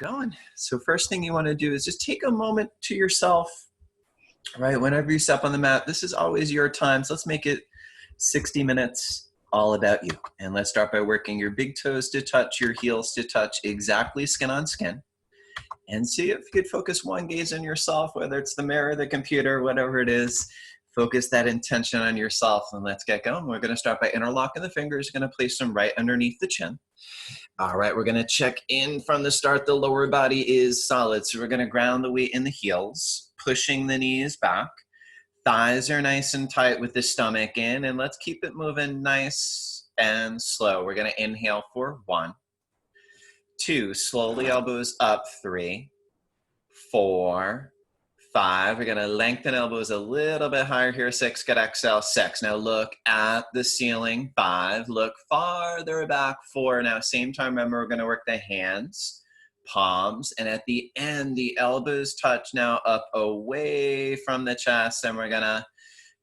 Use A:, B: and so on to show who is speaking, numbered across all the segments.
A: going. So first thing you want to do is just take a moment to yourself, right? Whenever you step on the mat, this is always your time. So let's make it 60 minutes all about you. And let's start by working your big toes to touch, your heels to touch exactly skin on skin. And see if you could focus one gaze on yourself, whether it's the mirror, the computer, whatever it is. Focus that intention on yourself and let's get going. We're going to start by interlocking the fingers. We're going to place them right underneath the chin. All right, we're going to check in from the start. The lower body is solid. So we're going to ground the weight in the heels, pushing the knees back. Thighs are nice and tight with the stomach in. And let's keep it moving nice and slow. We're going to inhale for 1, 2, slowly elbows up, 3, 4, 5. We're going to lengthen elbows a little bit higher here. 6, good, exhale, 6. Now look at the ceiling. 5, look farther back. 4. Now same time, remember, we're going to work the hands, palms, and at the end, the elbows touch now up away from the chest, and we're going to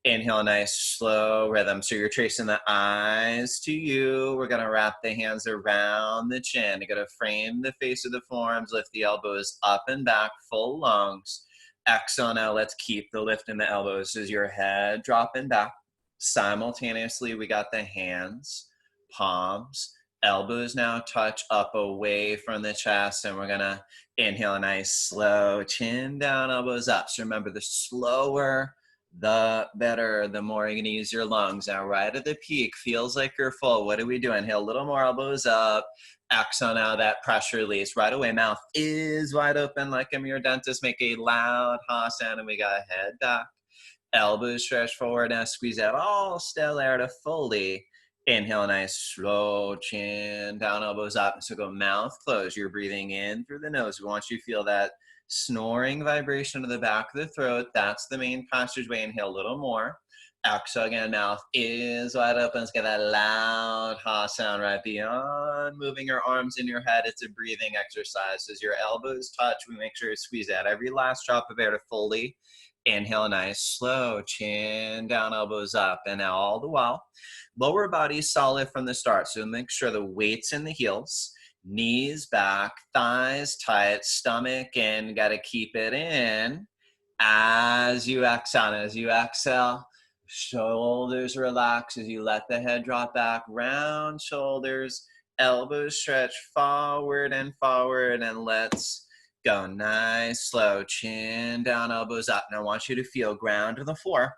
A: inhale a nice slow rhythm. So you're tracing the eyes to you. We're going to wrap the hands around the chin. You're going to frame the face of the forearms, lift the elbows up and back, full lungs. Exhale now, let's keep the lift in the elbows as your head dropping back. Simultaneously, we got the hands, palms, elbows now touch up away from the chest, and we're going to inhale a nice slow chin down, elbows up. So remember, the slower the better, the more you're going to use your lungs. Now, right at the peak, feels like you're full. What are we doing? Inhale a little more, elbows up. Exhale now, that pressure release. Right away, mouth is wide open like I'm your dentist. Make a loud ha sound, and we got head back. Elbows stretch forward. Now squeeze out all still there to fully inhale a nice slow chin down, elbows up. So go mouth closed. You're breathing in through the nose. We want you to feel that snoring vibration to the back of the throat. That's the main passageway. Inhale a little more. Exhale again, mouth is wide open. Let's get that loud ha sound right beyond moving your arms in your head. It's a breathing exercise. As your elbows touch, we make sure to squeeze out every last drop of air to fully inhale a nice slow chin down, elbows up. And now all the while, lower body solid from the start. So make sure the weight's in the heels. Knees back, thighs tight, stomach in, got to keep it in as you exhale. As you exhale, shoulders relax as you let the head drop back, round shoulders, elbows stretch forward, and let's go. Nice, slow, chin down, elbows up. Now I want you to feel ground to the floor.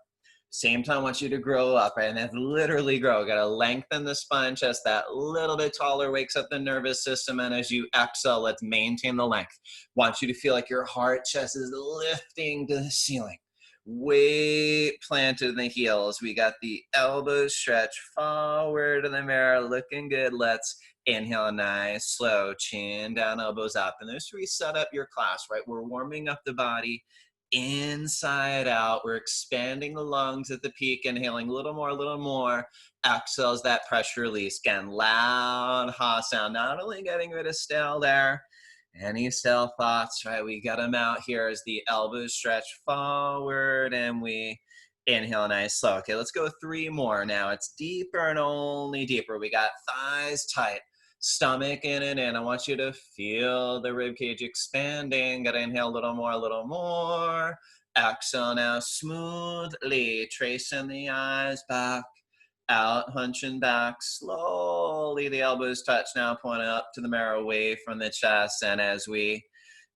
A: Same time, I want you to grow up, right? And that's literally grow. Got to lengthen the spine, chest that little bit taller, wakes up the nervous system. And as you exhale, let's maintain the length. Want you to feel like your heart chest is lifting to the ceiling. Weight planted in the heels. We got the elbows stretch forward in the mirror, looking good. Let's inhale a nice, slow, chin down, elbows up. And there's where we set up your class, right? We're warming up the body inside out. We're expanding the lungs at the peak, inhaling a little more. Exhales that pressure release. Again, loud ha sound. Not only getting rid of stale there, any stale thoughts, right? We got them out here as the elbows stretch forward and we inhale nice slow. Okay, let's go 3 more now. It's deeper and only deeper. We got thighs tight. Stomach in and in. I want you to feel the rib cage expanding. Got to inhale a little more. Exhale now, smoothly tracing the eyes back, out, hunching back. Slowly the elbows touch now, pointing up to the mirror, away from the chest. And as we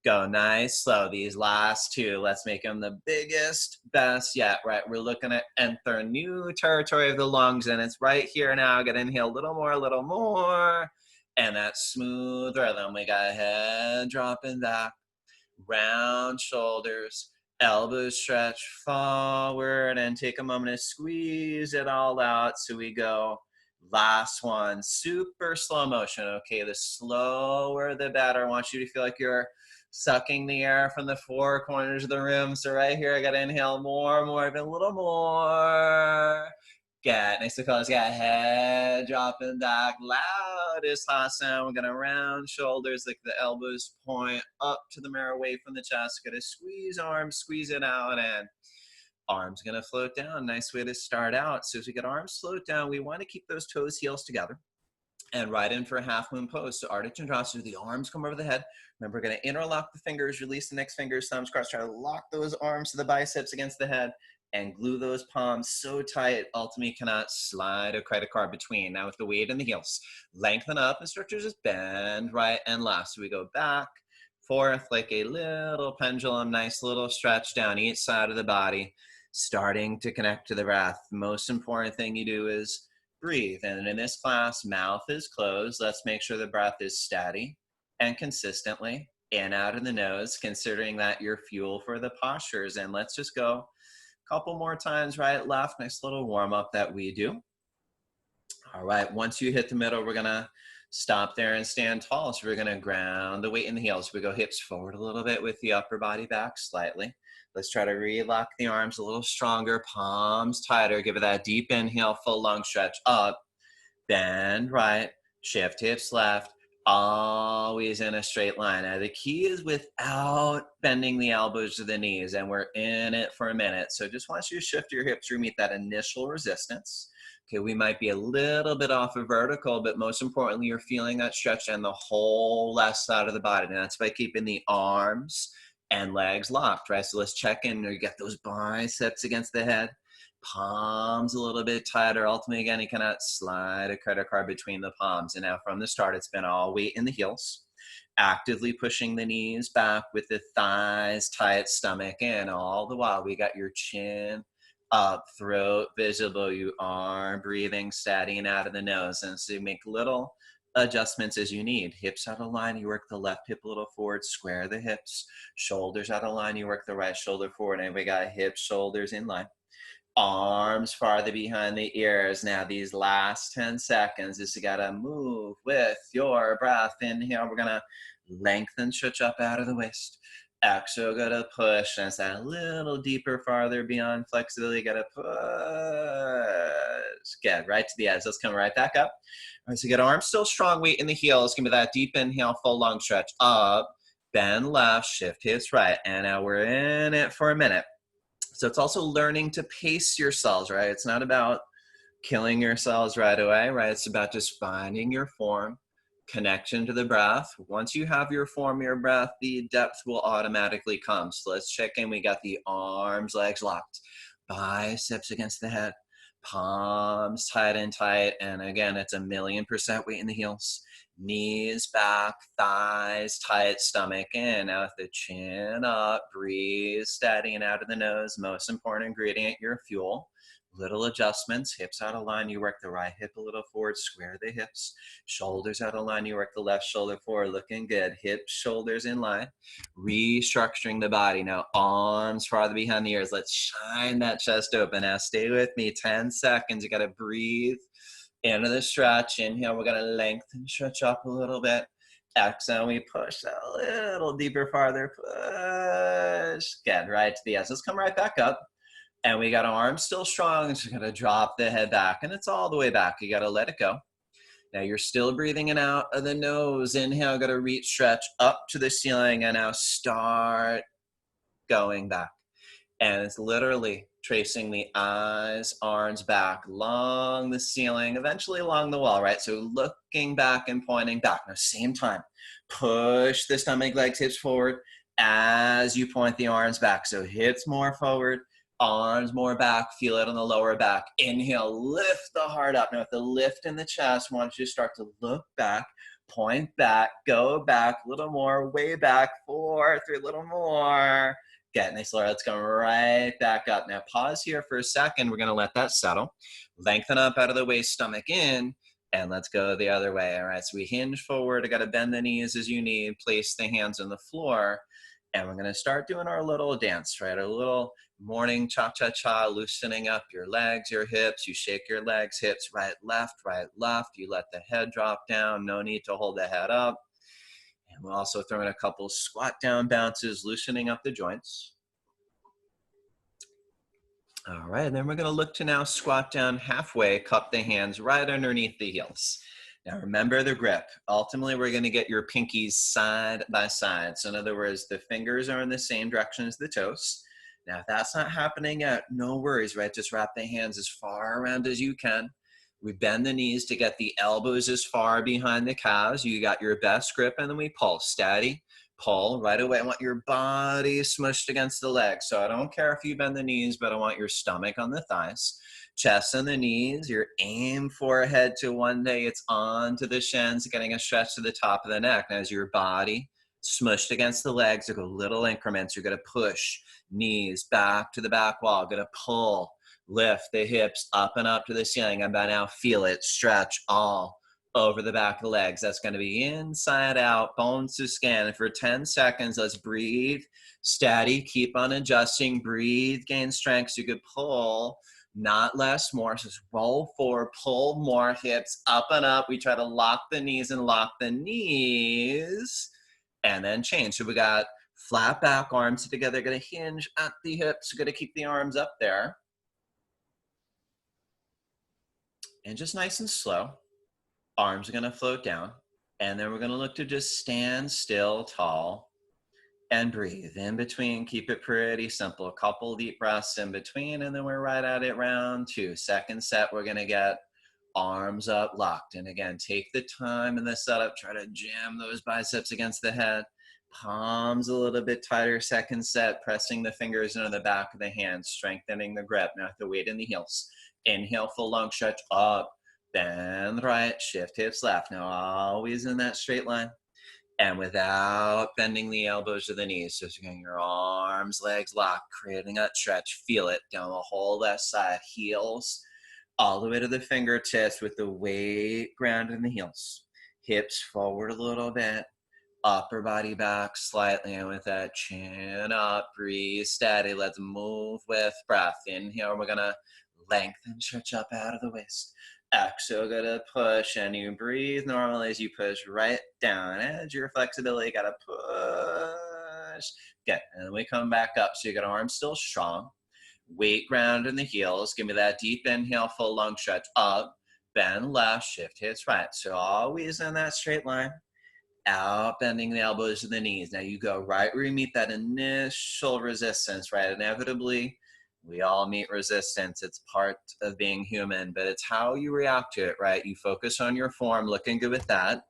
A: go nice, slow, these last 2, let's make them the biggest, best yet, right? We're looking to enter new territory of the lungs, and it's right here now. Got to inhale a little more. And that smooth rhythm. We got head dropping back, round shoulders, elbows stretch forward, and take a moment to squeeze it all out. So we go last one, super slow motion. Okay, the slower the better. I want you to feel like you're sucking the air from the 4 corners of the room. So right here, I got to inhale more, even a little more. Good. Nice to feel this. Got head dropping back, loudest ha sound. We're going to round shoulders, like the elbows point up to the mirror, away from the chest. Going to squeeze arms, squeeze it out, and arms going to float down. Nice way to start out. So as we get arms float down, we want to keep those toes, heels together. And right in for a half moon pose. So Ardha Chandrasana, the arms come over the head. Remember, we're going to interlock the fingers, release the next fingers, thumbs crossed, try to lock those arms to the biceps against the head and glue those palms so tight, ultimately you cannot slide a credit card between. Now with the weight in the heels, lengthen up, instructors just bend right and left. So we go back, forth like a little pendulum, nice little stretch down each side of the body, starting to connect to the breath. The most important thing you do is breathe. And in this class, mouth is closed. Let's make sure the breath is steady and consistently in, out of the nose, considering that your fuel for the postures. And let's just go a couple more times, right, left, nice little warm up that we do. All right, once you hit the middle, we're gonna stop there and stand tall. So we're gonna ground the weight in the heels. We go hips forward a little bit with the upper body back slightly. Let's try to relock the arms a little stronger, palms tighter. Give it that deep inhale, full lung stretch up, bend right, shift hips left, always in a straight line. Now the key is without bending the elbows to the knees, and we're in it for a minute. So just want you to shift your hips to meet that initial resistance. Okay, we might be a little bit off of vertical, but most importantly, you're feeling that stretch and the whole left side of the body. And that's by keeping the arms and legs locked, right? So let's check in. You get those biceps against the head, palms a little bit tighter. Ultimately, again, you cannot slide a credit card between the palms. And now from the start, it's been all weight in the heels, actively pushing the knees back with the thighs tight, stomach in. All the while, we got your chin up, throat visible, you are breathing steady and out of the nose. And so you make little adjustments as you need. Hips out of line, you work the left hip a little forward, square the hips. Shoulders out of line, you work the right shoulder forward. And we got hips, shoulders in line. Arms farther behind the ears. Now these last 10 seconds is you gotta move with your breath. Inhale, we're gonna lengthen, stretch up out of the waist. Exhale, gotta push, and it's that a little deeper, farther beyond flexibility, gotta push. Good, right to the edge. Let's come right back up. All right, so you got arms still strong, weight in the heels. Give me that deep inhale, full lung stretch. Up, bend left, shift hips right. And now we're in it for a minute. So it's also learning to pace yourselves, right? It's not about killing yourselves right away, right? It's about just finding your form, connection to the breath. Once you have your form, your breath, the depth will automatically come. So let's check in. We got the arms, legs locked, biceps against the head, palms tight and tight. And again, it's 1,000,000% weight in the heels. Knees back, thighs tight, stomach in. Now with the chin up, breathe steady and out of the nose. Most important ingredient, your fuel. Little adjustments, hips out of line, you work the right hip a little forward, square the hips. Shoulders out of line, you work the left shoulder forward, looking good. Hips, shoulders in line. Restructuring the body. Now arms farther behind the ears. Let's shine that chest open. Now stay with me, 10 seconds. You gotta breathe into the stretch. Inhale, we're gonna lengthen, stretch up a little bit. Exhale, we push a little deeper, farther, push. Good, right to the edge. Let's come right back up. And we got our arms still strong, so you're gonna drop the head back, and it's all the way back. You gotta let it go. Now you're still breathing in out of the nose. Inhale, gotta reach, stretch up to the ceiling, and now start going back. And it's literally tracing the eyes, arms back, along the ceiling, eventually along the wall, right? So looking back and pointing back. Now, same time, push the stomach, legs, hips forward as you point the arms back. So hips more forward, arms more back, feel it on the lower back. Inhale, lift the heart up. Now with the lift in the chest, I want you to start to look back, point back, go back, a little more, way back, 4, 3, a little more. Get nice, Laura. Let's come right back up. Now pause here for a second. We're gonna let that settle. Lengthen up out of the waist, stomach in, and let's go the other way. All right, so we hinge forward. I gotta bend the knees as you need, place the hands on the floor, and we're gonna start doing our little dance, right? Our little morning cha-cha-cha, loosening up your legs, your hips. You shake your legs, hips, right, left, right, left. You let the head drop down. No need to hold the head up. And we'll also throw in a couple squat down bounces, loosening up the joints. All right, and then we're gonna look to now squat down halfway, cup the hands right underneath the heels. Now remember the grip. Ultimately, we're gonna get your pinkies side by side. So in other words, the fingers are in the same direction as the toes. Now if that's not happening yet, no worries, right? Just wrap the hands as far around as you can. We bend the knees to get the elbows as far behind the calves. You got your best grip, and then we pull. Steady, pull. Right away, I want your body smushed against the legs. So I don't care if you bend the knees, but I want your stomach on the thighs. Chest and the knees, your aim forehead to one day it's onto the shins, getting a stretch to the top of the neck. And as your body smushed against the legs, you go little increments. You're going to push knees back to the back wall, going to pull. Lift the hips up and up to the ceiling, and by now feel it stretch all over the back of the legs. That's going to be inside out, bones to skin. And for 10 seconds, let's breathe. Steady, keep on adjusting. Breathe, gain strength so you could pull, not less, more. So just roll forward, pull more, hips up and up. We try to lock the knees and lock the knees, and then change. So we got flat back, arms together, going to hinge at the hips. We're going to keep the arms up there. And just nice and slow, arms are going to float down. And then we're going to look to just stand still, tall, and breathe in between. Keep it pretty simple. A couple deep breaths in between, and then we're right at it, round 2. Second set, we're going to get arms up, locked. And again, take the time in the setup. Try to jam those biceps against the head. Palms a little bit tighter. Second set, pressing the fingers into the back of the hands, strengthening the grip. Now the weight in the heels. Inhale, full long stretch up, bend right, shift hips left. Now always in that straight line, and without bending the elbows or the knees. Just getting your arms, legs locked, creating that stretch. Feel it down the whole left side, heels all the way to the fingertips with the weight grounded in the heels. Hips forward a little bit, upper body back slightly, and with that chin up, breathe steady. Let's move with breath. Inhale, we're gonna lengthen, stretch up out of the waist. Exhale, gonna push, and you breathe normally as you push right down. Edge your flexibility, gotta push. Good, and then we come back up. So you got arms still strong. Weight ground in the heels. Give me that deep inhale, full long stretch. Up, bend left, shift hips right. So always in that straight line. Out, bending the elbows to the knees. Now you go right where you meet that initial resistance, right? Inevitably, we all meet resistance. It's part of being human, but it's how you react to it, right? You focus on your form, looking good with that.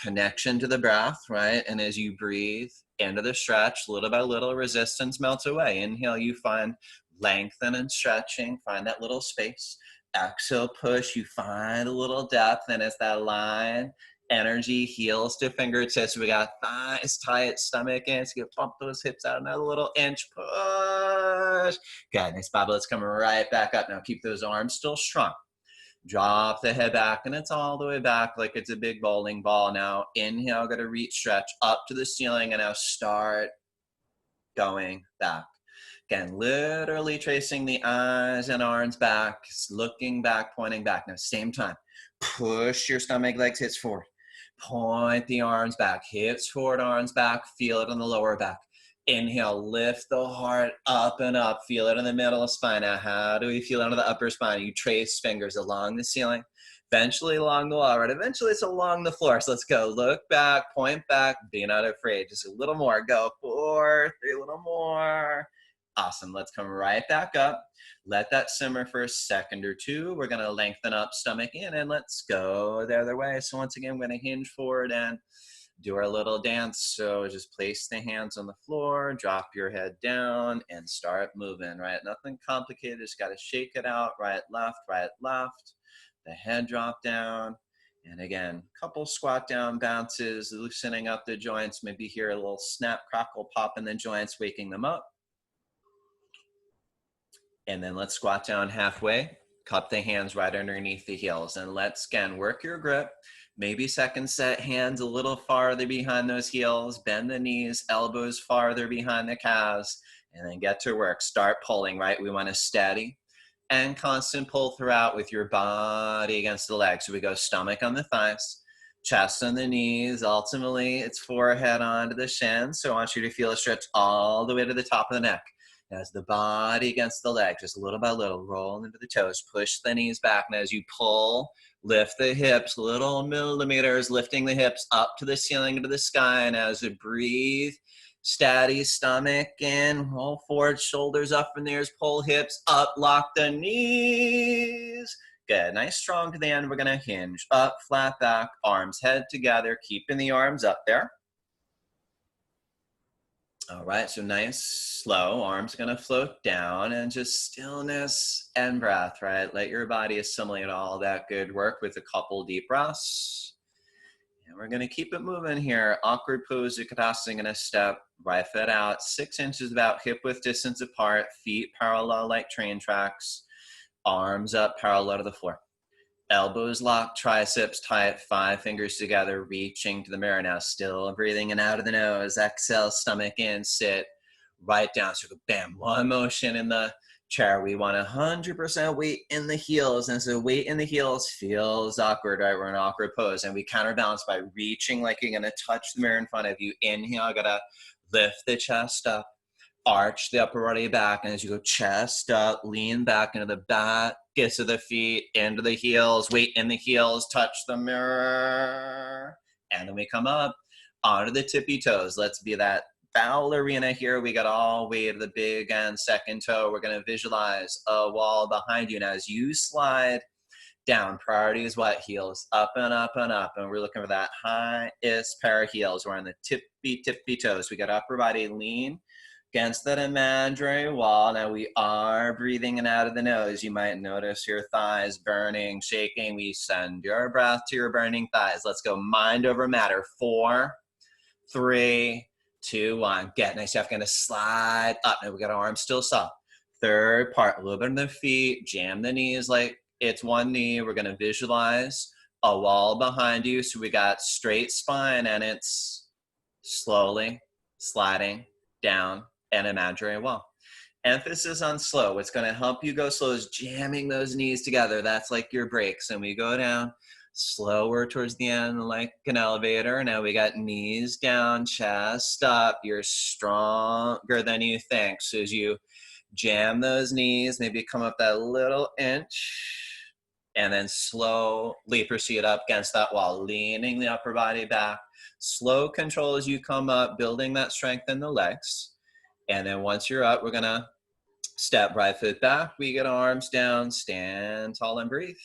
A: Connection to the breath, right? And as you breathe into the stretch, little by little, resistance melts away. Inhale, you find lengthen and stretching, find that little space. Exhale, push, you find a little depth, and it's that line. Energy, heels to fingertips. We got thighs tight, stomach in. So you pump those hips out another little inch. Push. Good. Nice, Bob. Let's come right back up. Now keep those arms still strong. Drop the head back, and it's all the way back like it's a big bowling ball. Now inhale, got to reach, stretch up to the ceiling, and now start going back. Again, literally tracing the eyes and arms back, looking back, pointing back. Now same time, push your stomach, legs, hips forward. Point the arms back, hips forward, arms back, feel it on the lower back. Inhale, lift the heart up and up, feel it in the middle of the spine. Now, how do we feel under the upper spine? You trace fingers along the ceiling, eventually along the wall, right? Eventually it's along the floor. So let's go, look back, point back, be not afraid. Just a little more, go 4, 3, a little more. Awesome, let's come right back up. Let that simmer for a second or two. We're gonna lengthen up, stomach in, and let's go the other way. So once again, we're gonna hinge forward and do our little dance. So just place the hands on the floor, drop your head down, and start moving, right? Nothing complicated, just gotta shake it out, right, left, the head drop down. And again, couple squat down bounces, loosening up the joints, maybe hear a little snap, crackle, pop in the joints, waking them up. And then let's squat down halfway, cup the hands right underneath the heels. And let's, again, work your grip. Maybe second set, hands a little farther behind those heels, bend the knees, elbows farther behind the calves, and then get to work. Start pulling, right? We want to steady and constant pull throughout with your body against the legs. So we go stomach on the thighs, chest on the knees. Ultimately, it's forehead onto the shins. So I want you to feel a stretch all the way to the top of the neck. As the body against the leg, just little by little, roll into the toes, push the knees back. And as you pull, lift the hips, little millimeters, lifting the hips up to the ceiling, into the sky. And as you breathe, steady, stomach in, roll forward, shoulders up from the ears, pull hips up, lock the knees. Good. Nice, strong to the end. We're going to hinge up, flat back, arms head together, keeping the arms up there. All right, so nice, slow, arms gonna float down, and just stillness and breath, right? Let your body assimilate all that good work with a couple deep breaths. And we're gonna keep it moving here. Awkward pose, Utkatasana, gonna step right foot out, 6 inches about hip width distance apart, feet parallel like train tracks, arms up parallel to the floor. Elbows locked, triceps tight, 5 fingers together, reaching to the mirror now. Still breathing in out of the nose. Exhale, stomach in, sit right down. So bam, one motion in the chair. We want 100% weight in the heels. And so weight in the heels feels awkward, right? We're in an awkward pose. And we counterbalance by reaching like you're going to touch the mirror in front of you. Inhale, got to lift the chest up. Arch the upper body back, and as you go chest up, lean back into the back, gets to the feet, into the heels, weight in the heels, touch the mirror, and then we come up onto the tippy toes. Let's be that ballerina here. We got all weight of the big and second toe. We're going to visualize a wall behind you, and as you slide down, priority is what? Heels up and up and up, and we're looking for that highest pair of heels. We're on the tippy toes. We got upper body lean against that imaginary wall. Now we are breathing in out of the nose. You might notice your thighs burning, shaking. We send your breath to your burning thighs. Let's go mind over matter. 4, 3, 2, 1. Get nice. You're going to slide up. Now we got our arms still soft. Third part, a little bit on the feet. Jam the knees like it's one knee. We're going to visualize a wall behind you. So we got straight spine, and it's slowly sliding down an imaginary wall. Emphasis on slow. What's going to help you go slow is jamming those knees together. That's like your brakes. And we go down slower towards the end like an elevator. Now we got knees down, chest up. You're stronger than you think. So as you jam those knees, maybe come up that little inch, and then slowly proceed up against that wall, leaning the upper body back. Slow control as you come up, building that strength in the legs. And then once you're up, we're going to step right foot back. We get arms down, stand tall and breathe.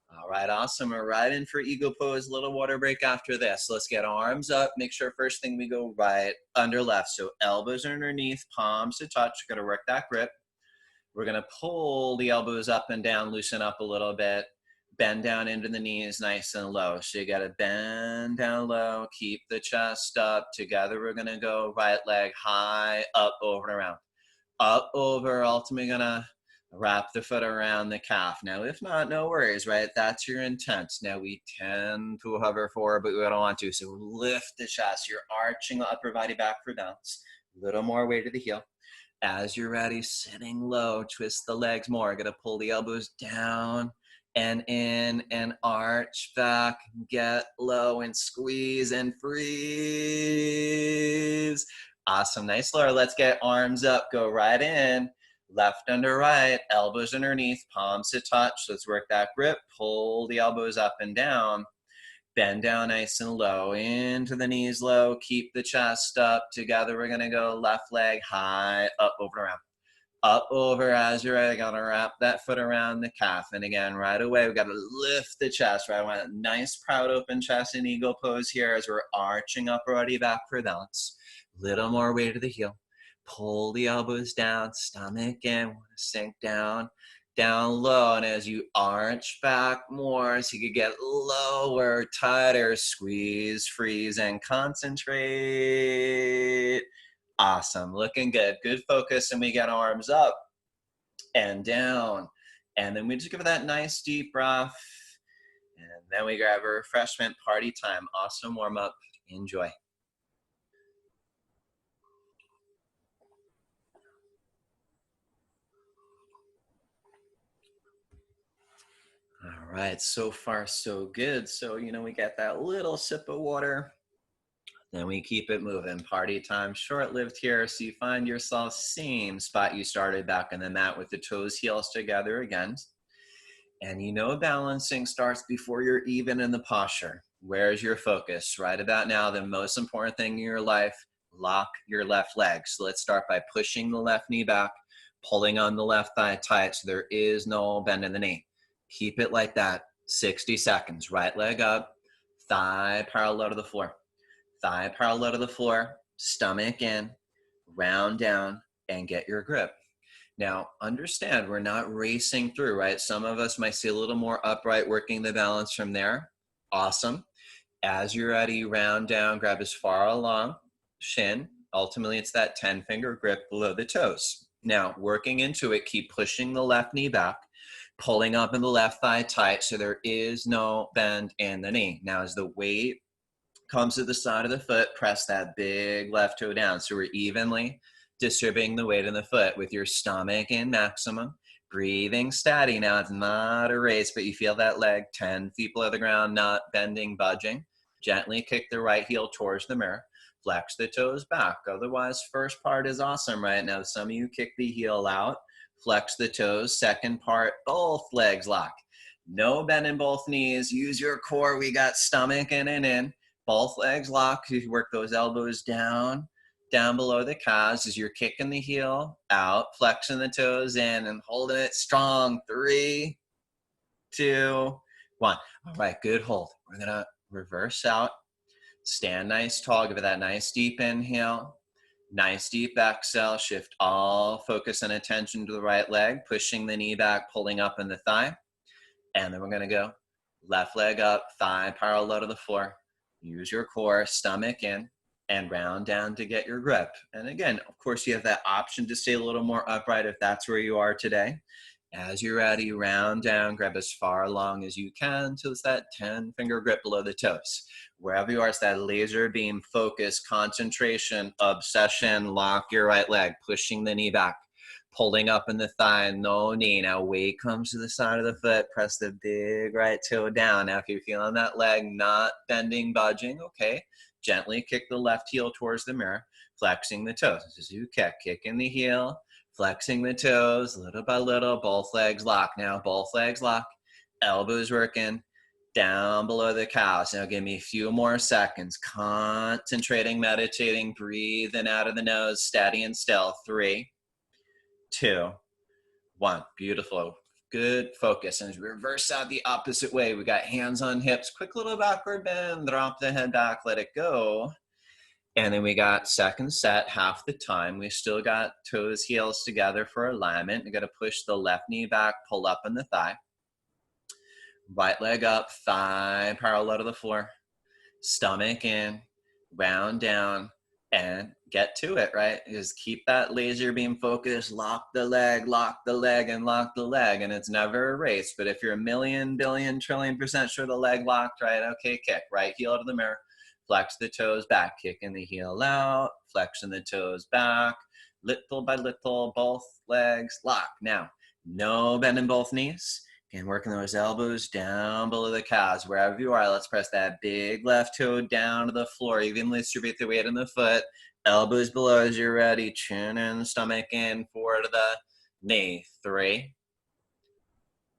A: All right, awesome. We're right in for eagle pose, little water break after this. Let's get arms up. Make sure first thing we go right under left. So elbows are underneath, palms to touch. We're going to work that grip. We're going to pull the elbows up and down, loosen up a little bit. Bend down into the knees nice and low. So you got to bend down low, keep the chest up. Together we're going to go right leg high, up, over, and around. Up, over, ultimately going to wrap the foot around the calf. Now, if not, no worries, right? That's your intent. Now, we tend to hover forward, but we don't want to. So lift the chest. You're arching the upper body back for balance. A little more weight to the heel. As you're ready, sitting low, twist the legs more. Going to pull the elbows down and in and arch back, get low and squeeze and freeze. Awesome, nice lower. Let's get arms up, go right in, left under right, elbows underneath, palms to touch. Let's work that grip, pull the elbows up and down, bend down nice and low, into the knees low, keep the chest up. Together we're gonna go left leg high, up, over, and around. Up, over, as you're ready, gotta wrap that foot around the calf. And again, right away, we gotta lift the chest, right? I want a nice, proud, open chest in eagle pose here as we're arching upper body back for balance. Little more weight to the heel. Pull the elbows down, stomach in, wanna sink down, down low. And as you arch back more, so you could get lower, tighter, squeeze, freeze, and concentrate. Awesome, looking good. Good focus, and we get arms up and down. And then we just give it that nice deep breath. And then we grab a refreshment, party time. Awesome warm up. Enjoy. All right, so far so good. So, we get that little sip of water. Then we keep it moving. Party time, short-lived here. So you find yourself same spot you started back on the mat with the toes, heels together again. And balancing starts before you're even in the posture. Where's your focus? Right about now, the most important thing in your life, lock your left leg. So let's start by pushing the left knee back, pulling on the left thigh tight so there is no bend in the knee. Keep it like that. 60 seconds. Right leg up, thigh parallel to the floor. Thigh parallel to the floor, stomach in, round down, and get your grip. Now, understand, we're not racing through, right? Some of us might see a little more upright, working the balance from there. Awesome. As you're ready, round down, grab as far along, shin. Ultimately, it's that 10-finger grip below the toes. Now, working into it, keep pushing the left knee back, pulling up in the left thigh tight so there is no bend in the knee. Now, as the weight comes to the side of the foot, press that big left toe down. So we're evenly distributing the weight in the foot with your stomach in maximum. Breathing steady. Now it's not a race, but you feel that leg 10 feet below the ground, not bending, budging. Gently kick the right heel towards the mirror. Flex the toes back. Otherwise, first part is awesome right now. Some of you kick the heel out, flex the toes. Second part, both legs lock. No bend in both knees. Use your core. We got stomach in and in. Both legs lock. You work those elbows down below the calves as you're kicking the heel out, flexing the toes in and holding it strong. 3, 2, 1. All right, good hold. We're going to reverse out. Stand nice tall. Give it that nice deep inhale. Nice deep exhale. Shift all focus and attention to the right leg, pushing the knee back, pulling up in the thigh. And then we're going to go left leg up, thigh parallel to the floor. Use your core, stomach in, and round down to get your grip. And again, of course, you have that option to stay a little more upright if that's where you are today. As you're ready, round down, grab as far along as you can till it's that 10-finger grip below the toes. Wherever you are, it's that laser beam focus, concentration, obsession. Lock your right leg, pushing the knee back, pulling up in the thigh, no knee. Now weight comes to the side of the foot, press the big right toe down. Now if you're feeling that leg not bending, budging, okay, gently kick the left heel towards the mirror, flexing the toes. This is you kick, kicking the heel, flexing the toes, little by little, both legs lock. Now both legs lock, elbows working, down below the calves. Now give me a few more seconds. Concentrating, meditating, breathing out of the nose, steady and still. 3, 2, 1. Beautiful. Good focus. And as we reverse out the opposite way, we got hands on hips, quick little backward bend, drop the head back, let it go. And then we got second set, half the time. We still got toes, heels together for alignment. We got to push the left knee back, pull up in the thigh. Right leg up, thigh parallel to the floor. Stomach in, round down, and get to it, right? Just keep that laser beam focus, lock the leg, and lock the leg. And it's never a race, but if you're a million, billion, trillion% sure the leg locked, right? Okay, kick, right heel to the mirror, flex the toes back, kicking the heel out, flexing the toes back, little by little, both legs lock. Now, no bend in both knees. Again, working those elbows down below the calves. Wherever you are, let's press that big left toe down to the floor. Evenly distribute the weight in the foot. Elbows below as you're ready. Chin in, stomach in, forward to the knee. 3,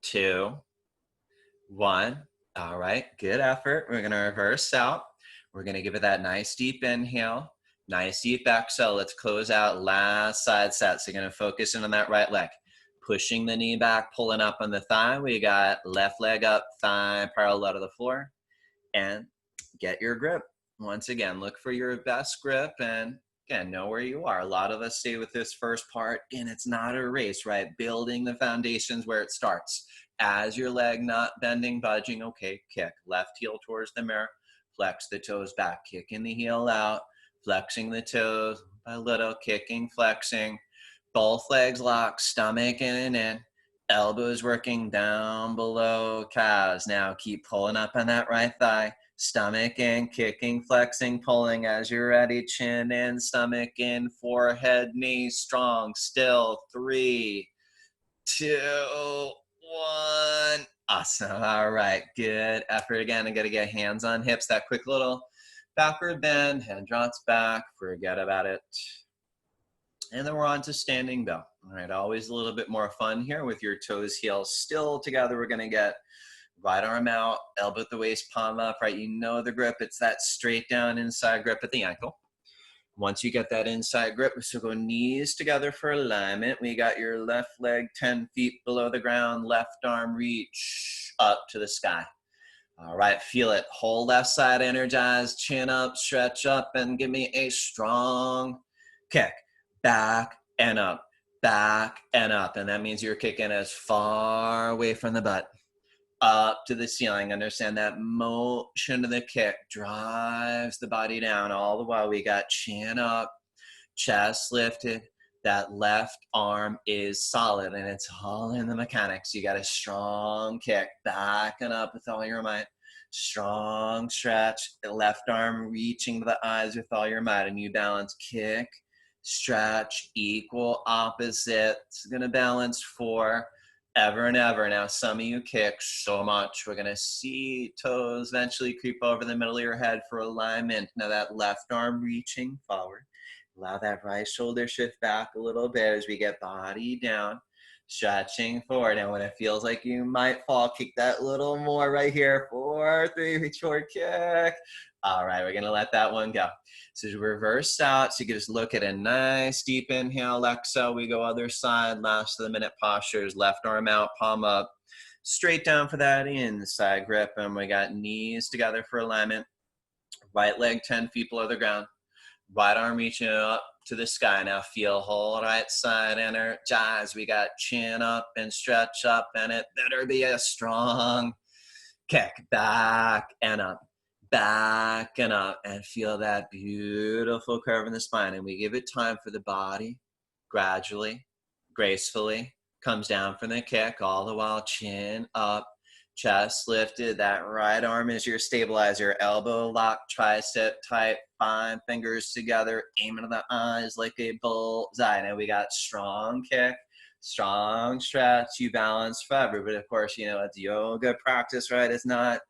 A: 2, 1. All right, good effort. We're going to reverse out. We're going to give it that nice deep inhale. Nice deep exhale. Let's close out last side set. So you're going to focus in on that right leg. Pushing the knee back, pulling up on the thigh. We got left leg up, thigh parallel to the floor. And get your grip. Once again, look for your best grip and again, know where you are. A lot of us stay with this first part and it's not a race, right? Building the foundations where it starts. As your leg not bending, budging, okay, kick. Left heel towards the mirror, flex the toes back, kicking the heel out, flexing the toes, a little kicking, flexing. Both legs locked, stomach in and in, elbows working down below calves. Now keep pulling up on that right thigh, stomach in, kicking, flexing, pulling as you're ready, chin in, stomach in, forehead, knees strong, still. 3, 2, 1. Awesome. All right, good effort again. I got to get hands on hips, that quick little backward bend, head drops back, forget about it. And then we're on to standing bell. All right, always a little bit more fun here with your toes, heels still together. We're going to get right arm out, elbow at the waist, palm up, right? You know the grip. It's that straight down inside grip at the ankle. Once you get that inside grip, so go knees together for alignment. We got your left leg 10 feet below the ground, left arm reach up to the sky. All right, feel it. Whole left side energized, chin up, stretch up, and give me a strong kick. Back and up, back and up. And that means you're kicking as far away from the butt, up to the ceiling. Understand that motion of the kick drives the body down. All the while we got chin up, chest lifted. That left arm is solid, and it's all in the mechanics. You got a strong kick, back and up with all your might. Strong stretch, the left arm reaching to the eyes with all your might, and you balance kick, stretch, equal opposites. It's going to balance for ever and ever. Now, some of you kick so much. We're going to see toes eventually creep over the middle of your head for alignment. Now, that left arm reaching forward. Allow that right shoulder shift back a little bit as we get body down, stretching forward. And when it feels like you might fall, kick that little more right here. 4, 3, reach forward, kick. All right, we're gonna let that one go. So reverse out, so you can just look at a nice deep inhale, exhale. We go other side, last of the minute postures, left arm out, palm up, straight down for that inside grip. And we got knees together for alignment. Right leg 10 feet below the ground. Right arm reaching up to the sky. Now feel whole right side energize. We got chin up and stretch up, and it better be a strong kick. Back and up, and feel that beautiful curve in the spine. And we give it time for the body gradually, gracefully comes down from the kick, all the while chin up, chest lifted. That right arm is your stabilizer. Elbow lock, tricep tight, 5 fingers together, aim into the eyes like a bullseye. Now we got strong kick, strong stretch. You balance forever, but of course, you know, it's yoga practice, right? It's not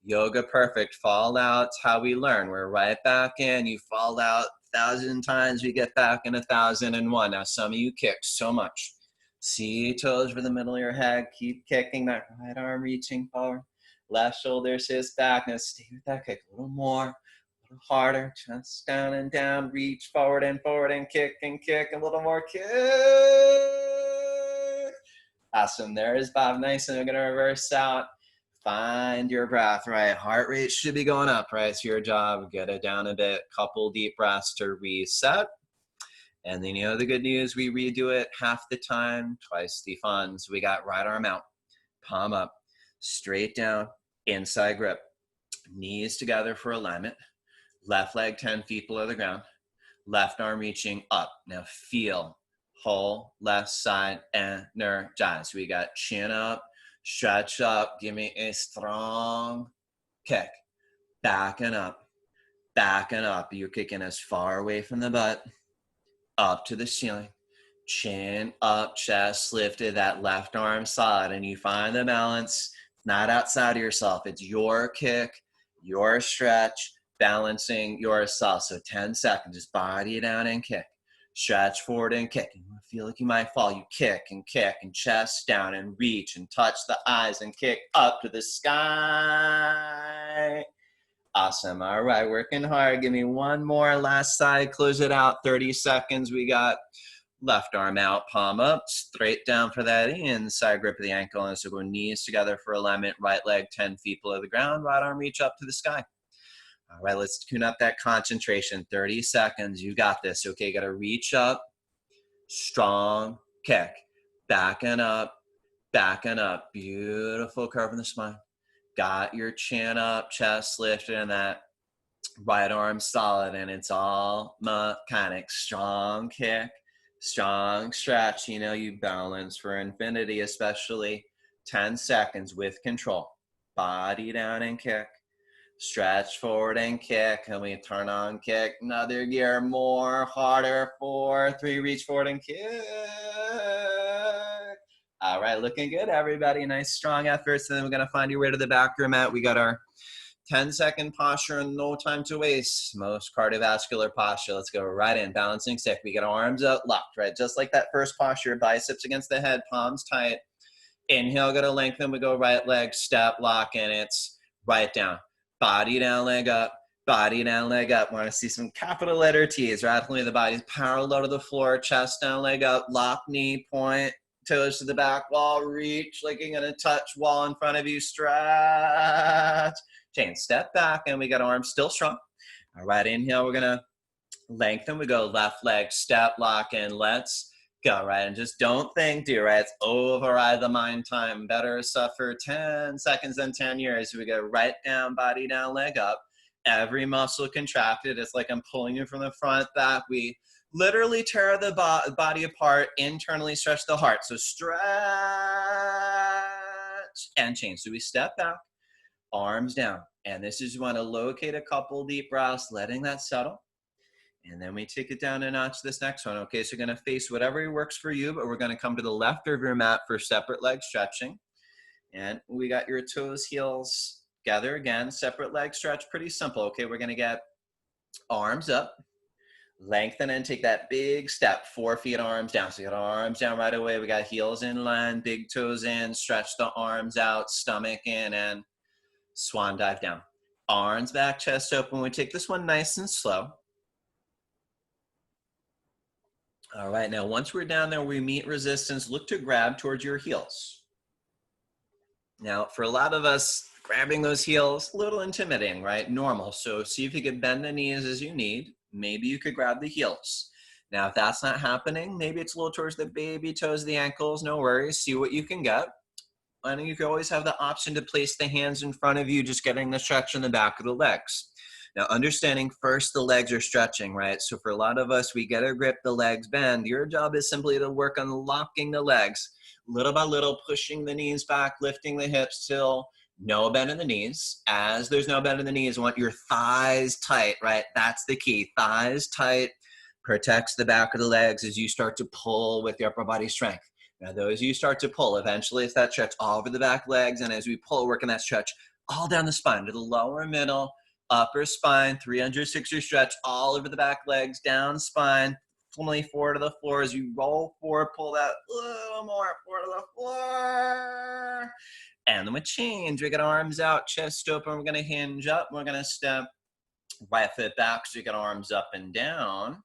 A: yoga perfect. Fall out's how we learn. We're right back in. You fall out 1,000 times, we get back in 1,001. Now, some of you kick so much. See toes for the middle of your head. Keep kicking. That right arm reaching forward. Left shoulder sits back. Now stay with that kick a little more, a little harder. Chest down and down. Reach forward and kick and kick. A little more kick. Awesome. There is Bob. Nice. And we're going to reverse out. Find your breath, right? Heart rate should be going up, right? It's your job. Get it down a bit. Couple deep breaths to reset. And then, you know, the good news, we redo it half the time, twice the fun. So we got right arm out, palm up, straight down, inside grip, knees together for alignment, left leg 10 feet below the ground, left arm reaching up. Now feel whole left side energize. We got chin up, stretch up, give me a strong kick, back and up, back and up. You're kicking as far away from the butt, up to the ceiling, chin up, chest lifted, that left arm solid, and you find the balance. It's not outside of yourself. It's your kick, your stretch, balancing yourself. So 10 seconds, just body down and kick. Stretch forward and kick. You feel like you might fall. You kick and chest down and reach and touch the eyes and kick up to the sky. Awesome. All right, working hard. Give me one more. Last side, close it out. 30 seconds. We got left arm out, palm up, straight down for that inside grip of the ankle. And so go knees together for alignment. Right leg 10 feet below the ground. Right arm reach up to the sky. All right, let's tune up that concentration. 30 seconds. You got this. Okay, got to reach up. Strong kick. Back and up. Back and up. Beautiful curve in the spine. Got your chin up, chest lifted, and that right arm solid, and it's all mechanics. Strong kick, strong stretch. You know, you balance for infinity, especially 10 seconds with control. Body down and kick. Stretch forward and kick, and we turn on kick. Another gear, more, harder. 4, 3, reach forward and kick. All right, looking good, everybody. Nice, strong efforts. And then we're going to find your way to the back of your mat. We got our 10-second posture and no time to waste. Most cardiovascular posture. Let's go right in, balancing stick. We got our arms out, locked, right? Just like that first posture, biceps against the head, palms tight. Inhale, go to lengthen. We go right leg, step, lock, and it's right down. Body down, leg up. Body down, leg up. Want to see some capital letter T's. Radically the body's parallel to the floor. Chest down, leg up. Lock knee, point. Toes to the back wall. Reach like you're going to touch wall in front of you. Stretch. Change. Step back. And we got arms still strong. All right, inhale. We're going to lengthen. We go left leg, step, lock in. Let's go, right? And just don't think, do, right? It's override the mind time. Better suffer 10 seconds than 10 years. We go right down, body down, leg up. Every muscle contracted. It's like I'm pulling you from the front back. We literally tear the body apart, internally stretch the heart. So stretch and change. So we step back, arms down. And this is you want to locate a couple deep breaths, letting that settle. And then we take it down a notch this next one. Okay, so you're going to face whatever works for you, but we're going to come to the left of your mat for separate leg stretching. And we got your toes, heels together again, separate leg stretch, pretty simple. Okay, we're going to get arms up, lengthen and take that big step, 4 feet, arms down. So you got arms down right away. We got heels in line, big toes in, stretch the arms out, stomach in, and swan dive down. Arms back, chest open. We take this one nice and slow. All right, now once we're down there, we meet resistance. Look to grab towards your heels. Now, for a lot of us, grabbing those heels, a little intimidating, right? Normal. So see if you can bend the knees as you need. Maybe you could grab the heels. Now, if that's not happening, maybe it's a little towards the baby toes, the ankles, no worries. See what you can get. And you can always have the option to place the hands in front of you, just getting the stretch in the back of the legs. Now, understanding first the legs are stretching, right? So for a lot of us, we get a grip, the legs bend. Your job is simply to work on locking the legs, little by little, pushing the knees back, lifting the hips till no bend in the knees. As there's no bend in the knees, you want your thighs tight, right? That's the key. Thighs tight protects the back of the legs as you start to pull with your upper body strength. Now, those you start to pull, eventually it's that stretch all over the back legs. And as we pull, working that stretch all down the spine to the lower middle, upper spine, 360 stretch all over the back legs, down spine, fully forward to the floor. As you roll forward, pull that a little more forward to the floor. And then we change. We got arms out, chest open. We're going to hinge up. We're going to step right foot back. So we got arms up and down.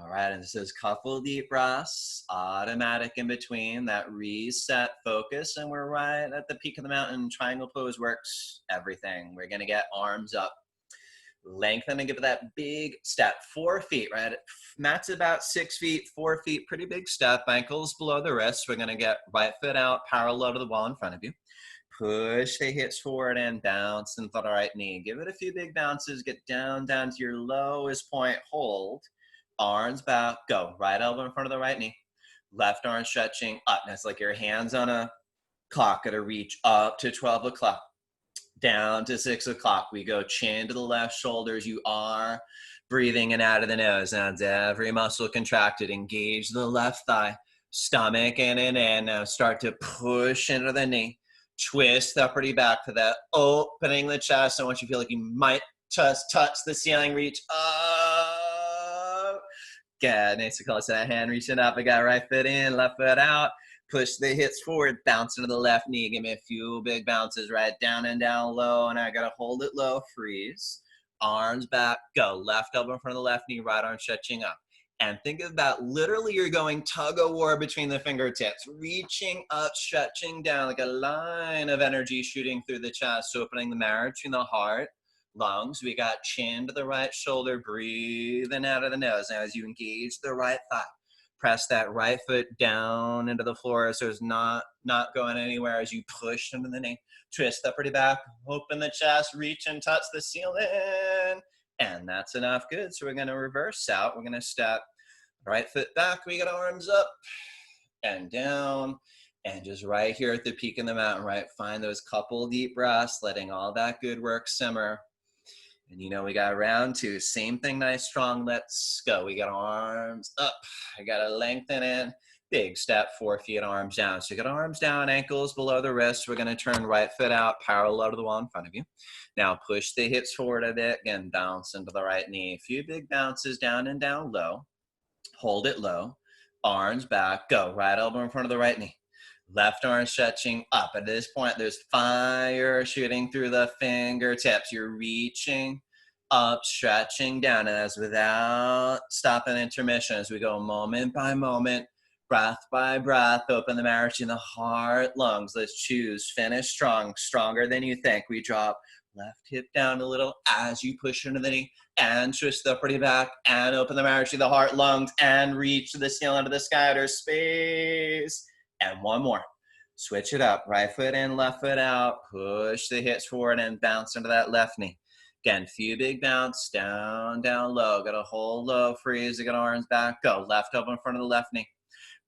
A: All right, and this is couple deep breaths, automatic in between, that reset focus, and we're right at the peak of the mountain. Triangle pose works everything. We're gonna get arms up, lengthen and give it that big step, 4 feet, right? Mat's about 6 feet, 4 feet, pretty big step, ankles below the wrists. We're gonna get right foot out, parallel to the wall in front of you. Push the hips forward and bounce into the right knee. Give it a few big bounces, get down to your lowest point, hold. Arms back, go. Right elbow in front of the right knee. Left arm stretching up. That's like your hands on a clock at a reach up to 12 o'clock. Down to 6 o'clock. We go chin to the left shoulders. You are breathing in out of the nose. Now every muscle contracted. Engage the left thigh. Stomach in and in. Now start to push into the knee. Twist the upper knee back to that. Opening the chest. I want you to feel like you might just touch the ceiling. Reach up. Good. Nice to call it that hand reaching up. I got right foot in, left foot out. Push the hips forward, bounce into the left knee. Give me a few big bounces, right down and down low. And I got to hold it low, freeze. Arms back, go. Left elbow in front of the left knee, right arm stretching up. And think about literally you're going tug of war between the fingertips, reaching up, stretching down like a line of energy shooting through the chest, opening the marrow between the heart. Lungs, we got chin to the right shoulder, breathing out of the nose. Now as you engage the right thigh, press that right foot down into the floor so it's not going anywhere as you push into the knee. Twist the upper back, open the chest, reach and touch the ceiling. And that's enough. Good. So we're going to reverse out. We're going to step right foot back. We got arms up and down. And just right here at the peak of the mountain, right? Find those couple deep breaths, letting all that good work simmer. And you know, we got round two, same thing, nice, strong, let's go. We got arms up, I got to lengthen in, big step, 4 feet, arms down. So you got arms down, ankles below the wrists. We're going to turn right foot out, parallel to the wall in front of you. Now push the hips forward a bit, again, bounce into the right knee. A few big bounces down and down low, hold it low, arms back, go. Right elbow in front of the right knee. Left arm stretching up. At this point, there's fire shooting through the fingertips. You're reaching up, stretching down, and as without stopping intermission as we go moment by moment, breath by breath, open the marriage in the heart, lungs. Let's choose, finish strong, stronger than you think. We drop left hip down a little as you push into the knee and twist the upper knee back and open the marriage to the heart, lungs, and reach to the ceiling of the sky or space. And one more. Switch it up, right foot in, left foot out, push the hips forward and bounce into that left knee. Again, few big bounce, down, down, low. Got a hold low, freeze, get arms back, go. Left up in front of the left knee.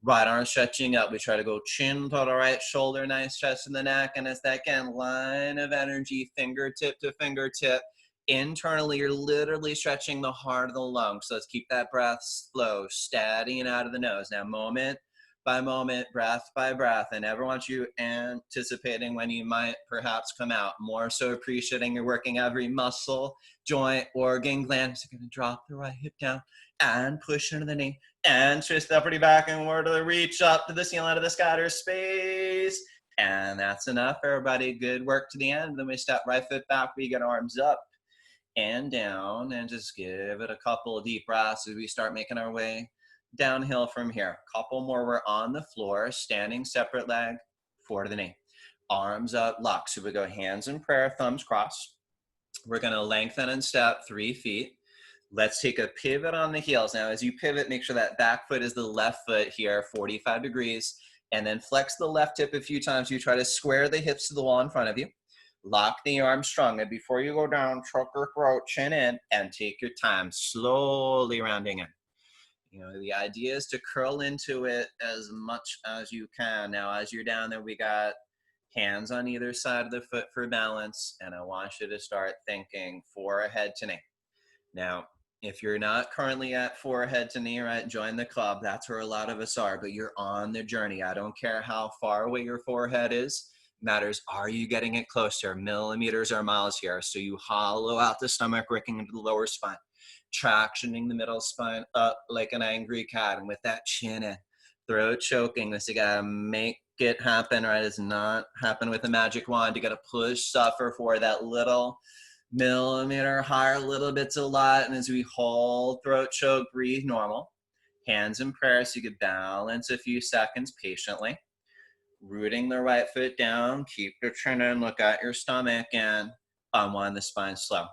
A: Right arm stretching up. We try to go chin to the right shoulder, nice stretch in the neck. And it's that, again, line of energy, fingertip to fingertip. Internally, you're literally stretching the heart of the lung. So let's keep that breath slow, steady and out of the nose. Now, moment by moment, breath by breath. I never want you anticipating when you might perhaps come out. More so appreciating you're working every muscle, joint, organ, gland. So you're going to drop the right hip down and push into the knee and twist the upper knee back and we're to reach up to the ceiling out of the sky or space. And that's enough, everybody. Good work to the end. Then we step right foot back. We get arms up and down and just give it a couple of deep breaths as we start making our way downhill from here. Couple more. We're on the floor, standing separate leg, forward to the knee. Arms up, lock. So we go hands in prayer, thumbs crossed. We're going to lengthen and step 3 feet. Let's take a pivot on the heels. Now, as you pivot, make sure that back foot is the left foot here, 45 degrees, and then flex the left hip a few times. You try to square the hips to the wall in front of you. Lock the arms strong. And before you go down, choke your throat, chin in, and take your time, slowly rounding in. You know, the idea is to curl into it as much as you can. Now, as you're down there, we got hands on either side of the foot for balance, and I want you to start thinking forehead to knee. Now, if you're not currently at forehead to knee, right, join the club. That's where a lot of us are, but you're on the journey. I don't care how far away your forehead is. Matters, are you getting it closer? Millimeters or miles here. So you hollow out the stomach, working into the lower spine. Tractioning the middle spine up like an angry cat, and with that chin in, throat choking. This you gotta make it happen, right? It's not happen with a magic wand. You gotta push, suffer for that little millimeter higher, little bits a lot. And as we hold, throat choke, breathe normal. Hands in prayer so you can balance a few seconds patiently. Rooting the right foot down, keep your chin in, look at your stomach, and unwind the spine slow.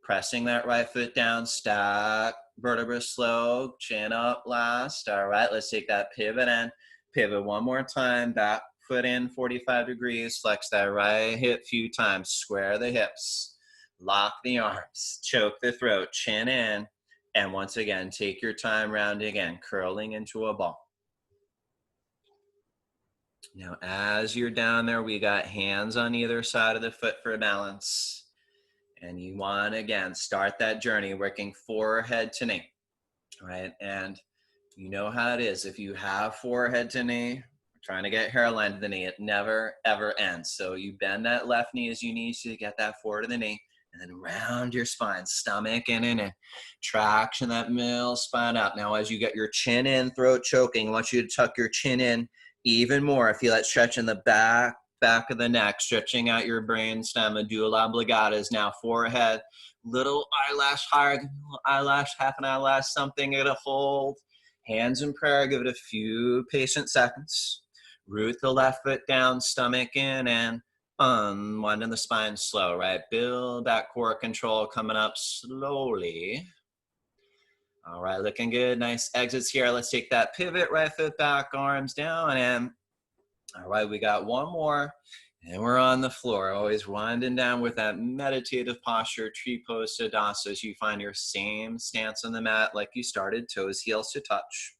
A: Pressing that right foot down, stack vertebra slow, chin up last. All right, let's take that pivot in. Pivot one more time, back foot in 45 degrees, flex that right hip few times, square the hips, lock the arms, choke the throat, chin in, and once again, take your time rounding in, curling into a ball. Now, as you're down there, we got hands on either side of the foot for balance. And you want, again, start that journey working forehead to knee, right? And you know how it is. If you have forehead to knee, trying to get hairline to the knee, it never, ever ends. So you bend that left knee as you need to get that forward to the knee, and then round your spine, stomach in and in. Traction that middle spine up. Now, as you get your chin in, throat choking, I want you to tuck your chin in even more. I feel that stretch in the back of the neck, stretching out your brain stem, medulla oblongata is now forehead, little eyelash higher, little eyelash, half an eyelash, something to hold. Hands in prayer, give it a few patient seconds. Root the left foot down, stomach in, and unwinding the spine slow, right? Build that core control coming up slowly. All right, looking good. Nice exits here. Let's take that pivot, right foot back, arms down, and all right, we got one more, and we're on the floor. Always winding down with that meditative posture, tree pose, tadasana, as you find your same stance on the mat like you started, toes, heels to touch.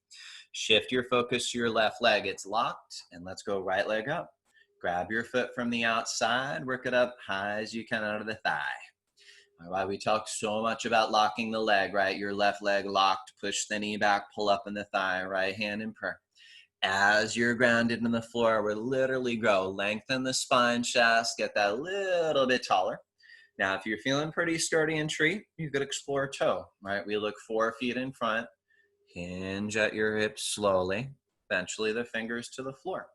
A: Shift your focus to your left leg. It's locked, and let's go right leg up. Grab your foot from the outside, work it up high as you can out of the thigh. All right, we talk so much about locking the leg, right? Your left leg locked, push the knee back, pull up in the thigh, right hand in prayer. As you're grounded in the floor, we'll literally grow. Lengthen the spine, chest, get that a little bit taller. Now, if you're feeling pretty sturdy and tree, you could explore toe, right? We look 4 feet in front, hinge at your hips slowly, eventually the fingers to the floor.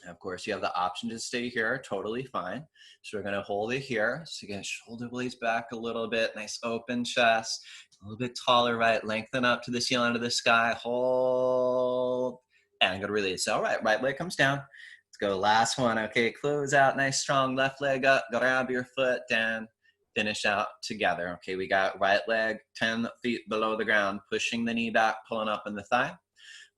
A: Of course, you have the option to stay here, totally fine. So we're gonna hold it here. So again, shoulder blades back a little bit, nice open chest, a little bit taller, right? Lengthen up to the ceiling of the sky, hold, and go to release. All right, right leg comes down. Let's go last one, okay? Close out, nice strong left leg up, grab your foot down, finish out together. Okay, we got right leg 10 feet below the ground, pushing the knee back, pulling up in the thigh.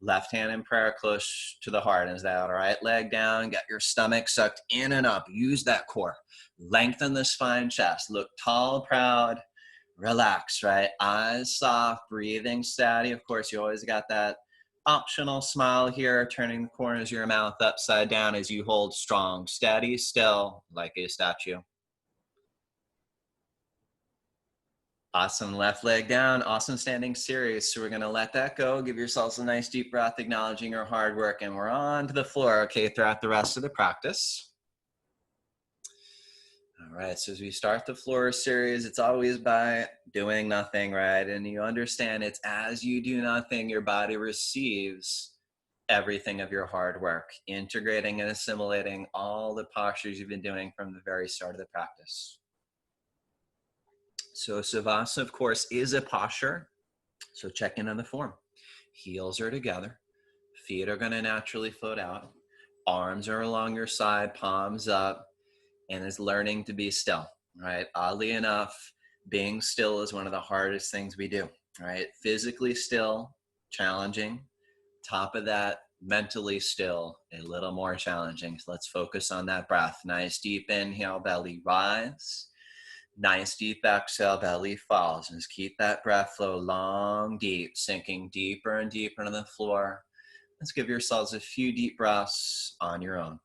A: Left hand in prayer close to the heart. Is that right leg down? Get your stomach sucked in and up. Use that core. Lengthen the spine, chest. Look tall, proud. Relax, right? Eyes soft, breathing steady. Of course, you always got that optional smile here, turning the corners of your mouth upside down as you hold strong, steady, still, like a statue. Awesome, left leg down, awesome standing series. So we're gonna let that go. Give yourselves a nice deep breath, acknowledging your hard work, and we're on to the floor, okay, throughout the rest of the practice. All right, so as we start the floor series, it's always by doing nothing, right? And you understand it's as you do nothing, your body receives everything of your hard work, integrating and assimilating all the postures you've been doing from the very start of the practice. So Savasana, of course, is a posture. So check in on the form. Heels are together. Feet are going to naturally float out. Arms are along your side, palms up, and is learning to be still, right? Oddly enough, being still is one of the hardest things we do, right? Physically still, challenging. Top of that, mentally still, a little more challenging. So let's focus on that breath. Nice deep inhale, belly rise. Nice deep exhale, belly falls. And just keep that breath flow long, deep, sinking deeper and deeper into the floor. Let's give yourselves a few deep breaths on your own.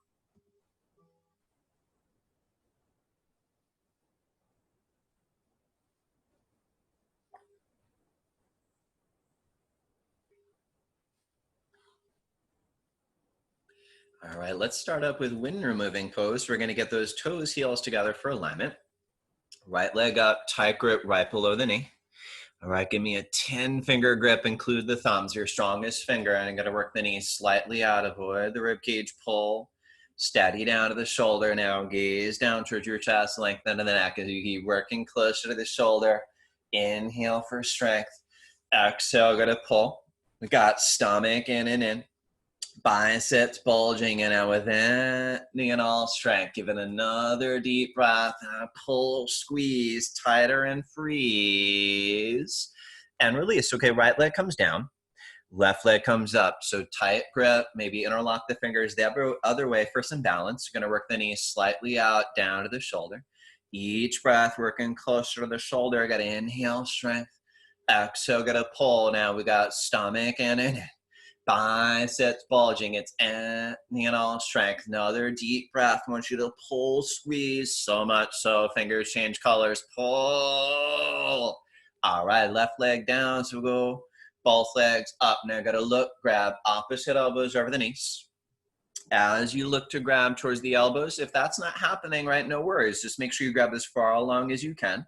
A: All right, let's start up with wind removing pose. We're gonna get those toes, heels together for alignment. Right leg up, tight grip right below the knee. All right, give me a 10-finger grip, include the thumbs, your strongest finger, and I'm gonna work the knees slightly out, avoid the rib cage pull, steady down to the shoulder. Now gaze down towards your chest, lengthen to the neck as you keep working closer to the shoulder. Inhale for strength, exhale, gonna pull. We got stomach in and in. Biceps bulging, and out within and all strength. Give it another deep breath. Pull, squeeze, tighter and freeze. And release. Okay, right leg comes down. Left leg comes up. So tight grip, maybe interlock the fingers the other way for some balance. You're going to work the knees slightly out, down to the shoulder. Each breath working closer to the shoulder. Got to inhale, strength. Exhale, got to pull. Now we got stomach and in. Biceps bulging, it's all strength. Another deep breath. I want you to pull, squeeze, so much so fingers change colors. Pull. All right, left leg down. So we'll go both legs up. Now got to look, grab opposite elbows over the knees. As you look to grab towards the elbows, if that's not happening, right, no worries. Just make sure you grab as far along as you can.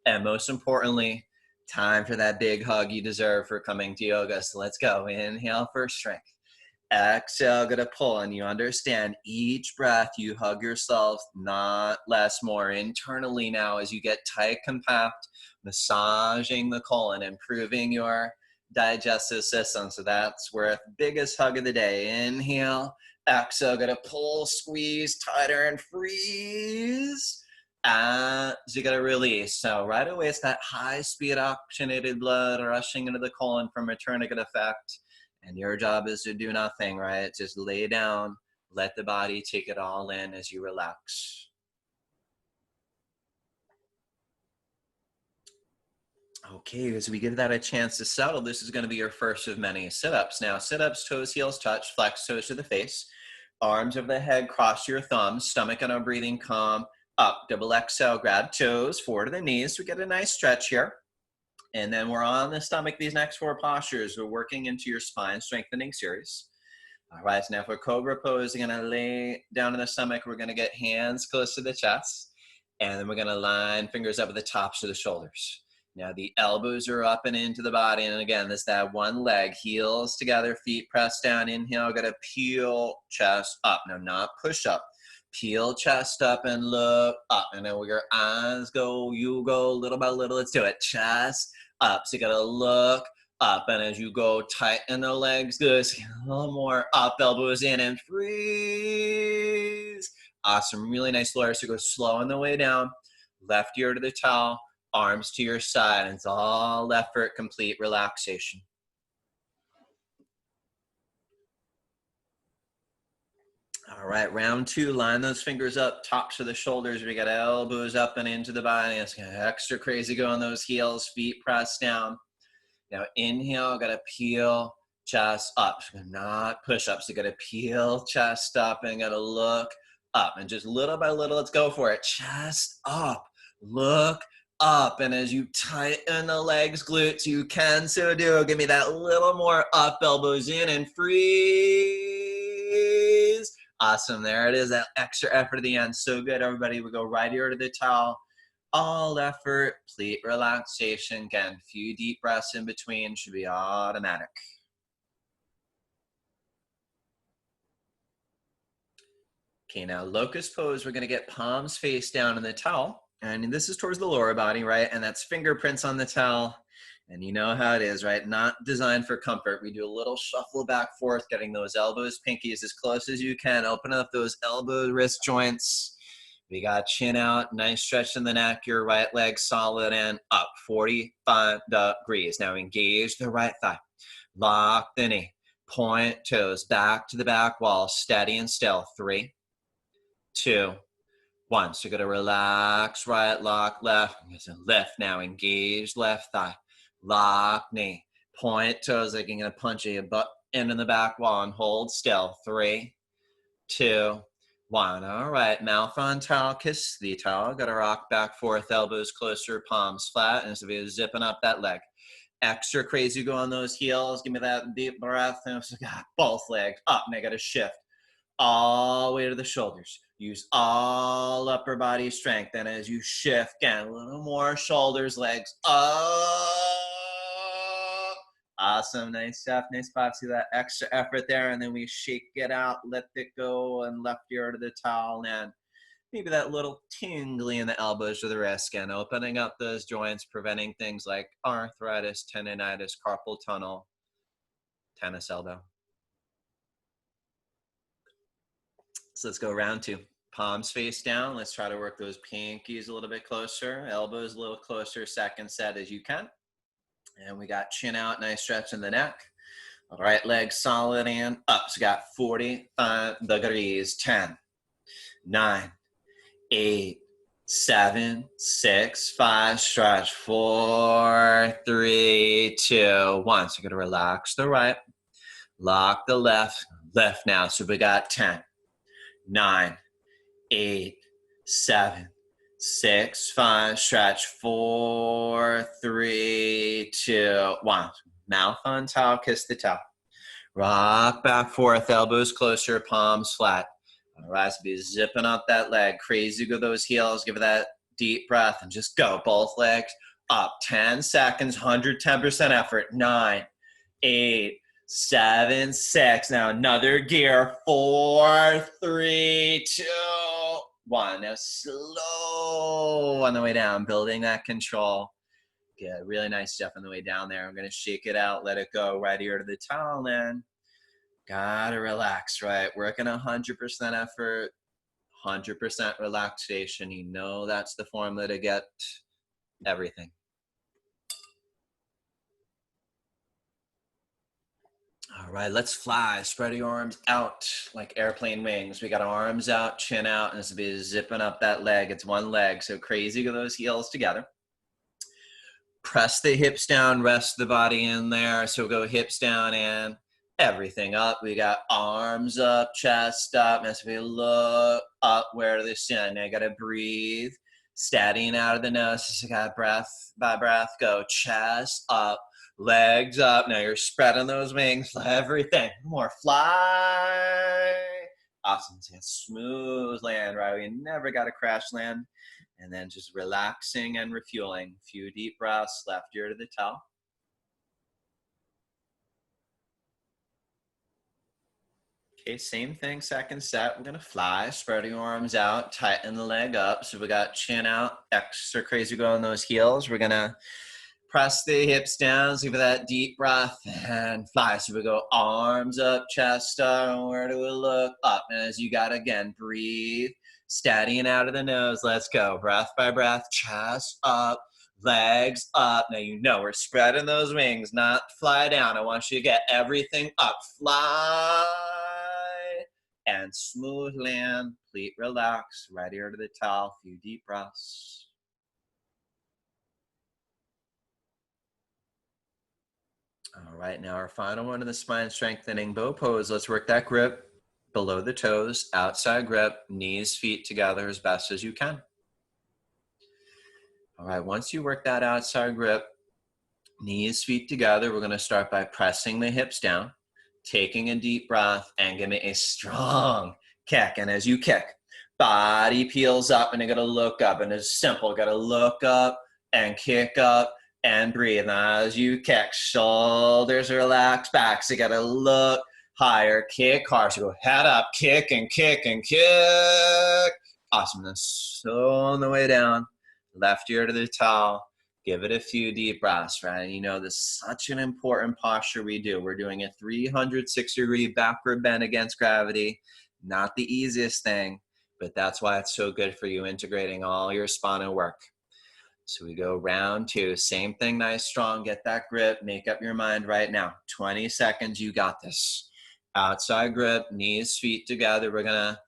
A: And most importantly, time for that big hug you deserve for coming to yoga. So let's go. Inhale for strength. Exhale, gonna pull. And you understand each breath you hug yourself, not less, more internally now as you get tight, compact, massaging the colon, improving your digestive system. So that's worth biggest hug of the day. Inhale, exhale, gonna pull, squeeze, tighter and freeze. So you got to release. So right away, it's that high-speed oxygenated blood rushing into the colon from a tourniquet effect. And your job is to do nothing, right? Just lay down, let the body take it all in as you relax. Okay, as we give that a chance to settle, this is going to be your first of many sit-ups. Now, sit-ups, toes, heels touch, flex toes to the face, arms over the head, cross your thumbs, stomach and our breathing calm. Up, double exhale, grab toes, forward to the knees. We get a nice stretch here. And then we're on the stomach, these next four postures. We're working into your spine strengthening series. All right, so now for Cobra pose, you're gonna lay down on the stomach. We're gonna get hands close to the chest. And then we're gonna line fingers up at the tops of the shoulders. Now the elbows are up and into the body. And again, this that one leg, heels together, feet pressed down. Inhale, gotta peel, chest up. Now not push up. Peel chest up and look up. And then your eyes go, you go little by little. Let's do it. Chest up. So you gotta look up. And as you go, tighten the legs. Good. So a little more up, elbows in and freeze. Awesome. Really nice lower. So go slow on the way down. Left ear to the towel. Arms to your side. It's all effort, complete relaxation. All right, round two, line those fingers up, tops of the shoulders. We got elbows up and into the body. It's kind of extra crazy going those heels, feet pressed down. Now inhale, got to peel, chest up. So not push up, so got to peel, chest up, and got to look up. And just little by little, let's go for it. Chest up, look up. And as you tighten the legs, glutes, you can so do. Give me that little more up, elbows in and freeze. Awesome, there it is, that extra effort at the end. So good, everybody. We go right ear to the towel. All effort, complete relaxation. Again, few deep breaths in between, should be automatic. Okay, now locust pose, we're gonna get palms face down in the towel. And this is towards the lower body, right? And that's fingerprints on the towel. And you know how it is, right? Not designed for comfort. We do a little shuffle back forth, getting those elbows, pinkies as close as you can. Open up those elbow wrist joints. We got chin out, nice stretch in the neck. Your right leg solid and up, 45 degrees. Now engage the right thigh. Lock the knee. Point toes back to the back wall. Steady and still. 3, 2, 1. So you're going to relax right, lock left. Lift now. Engage left thigh. Lock knee. Point toes like you're going to punch your butt into the back wall and hold still. 3, 2, 1. All right. Mouth on towel. Kiss the towel. Got to rock back forth. Elbows closer. Palms flat. And so we're zipping up that leg. Extra crazy. Go on those heels. Give me that deep breath. And so got both legs up. And I got to shift all the way to the shoulders. Use all upper body strength. And as you shift, again, a little more shoulders, legs up. Awesome. Nice stuff. Nice spot. See that extra effort there. And then we shake it out, let it go, and left ear to the towel. And maybe that little tingly in the elbows or the wrist. Again, opening up those joints, preventing things like arthritis, tendonitis, carpal tunnel, tennis elbow. So let's go round two. Palms face down. Let's try to work those pinkies a little bit closer. Elbows a little closer. Second set as you can. And we got chin out, nice stretch in the neck. All right, leg solid and up. So we got 45 degrees. 10, 9, 8, 7, 6, 5. Stretch. 4, 3, 2, 1. So you're going to relax the right. Lock the left. Lift now. So we got 10, 9, 8, 7, 6, 5, stretch. 4, 3, 2, 1. Mouth on towel, kiss the towel. Rock back forth, elbows closer, palms flat. All right, so be zipping up that leg. Crazy go those heels. Give it that deep breath and just go. Both legs up. 10 seconds, 110% effort. 9, 8, 7, 6. Now another gear. 4, 3, 2, 1. Now slow on the way down, building that control. Good, really nice stuff on the way down there. I'm going to shake it out, let it go. Right ear to the towel then. Gotta relax, right? Working 100% effort, 100% relaxation. You know that's the formula to get everything. All right, let's fly. Spread your arms out like airplane wings. We got arms out, chin out, and this will be zipping up that leg. It's one leg, so crazy go those heels together. Press the hips down, rest the body in there. So go hips down and everything up. We got arms up, chest up. As we look up where the sun. Now you got to breathe, steadying out of the nose. So you got breath by breath. Go chest up, legs up. Now you're spreading those wings. Everything more fly. Awesome. Smooth land, right? We never got to crash land. And then just relaxing and refueling. A few deep breaths, left ear to the toe. Okay, same thing, second set. We're gonna fly, spread your arms out, tighten the leg up. So we got chin out, extra crazy go on those heels. We're gonna press the hips down, so give it that deep breath and fly. So we go arms up, chest up, where do we look? Up. And as you got, again, breathe, steadying out of the nose. Let's go, breath by breath, chest up, legs up. Now you know we're spreading those wings, not fly down. I want you to get everything up. Fly and smooth land, pleat relax, right ear to the towel, few deep breaths. All right, now our final one of the spine strengthening bow pose. Let's work that grip below the toes, outside grip, knees, feet together as best as you can. All right, once you work that outside grip, knees, feet together, we're gonna start by pressing the hips down, taking a deep breath, and give me a strong kick. And as you kick, body peels up and you're gonna look up, and it's simple, gotta look up and kick up and breathe. And as you kick, shoulders relax back, so you gotta look higher, kick hard, so go head up, kick and kick and kick. Awesome, then so on the way down, left ear to the towel, give it a few deep breaths, right? You know, this is such an important posture we do. We're doing a 360-degree backward bend against gravity. Not the easiest thing, but that's why it's so good for you, integrating all your spinal work. So we go round two, same thing, nice, strong, get that grip, make up your mind right now. 20 seconds, you got this. Outside grip, knees, feet together. We're gonna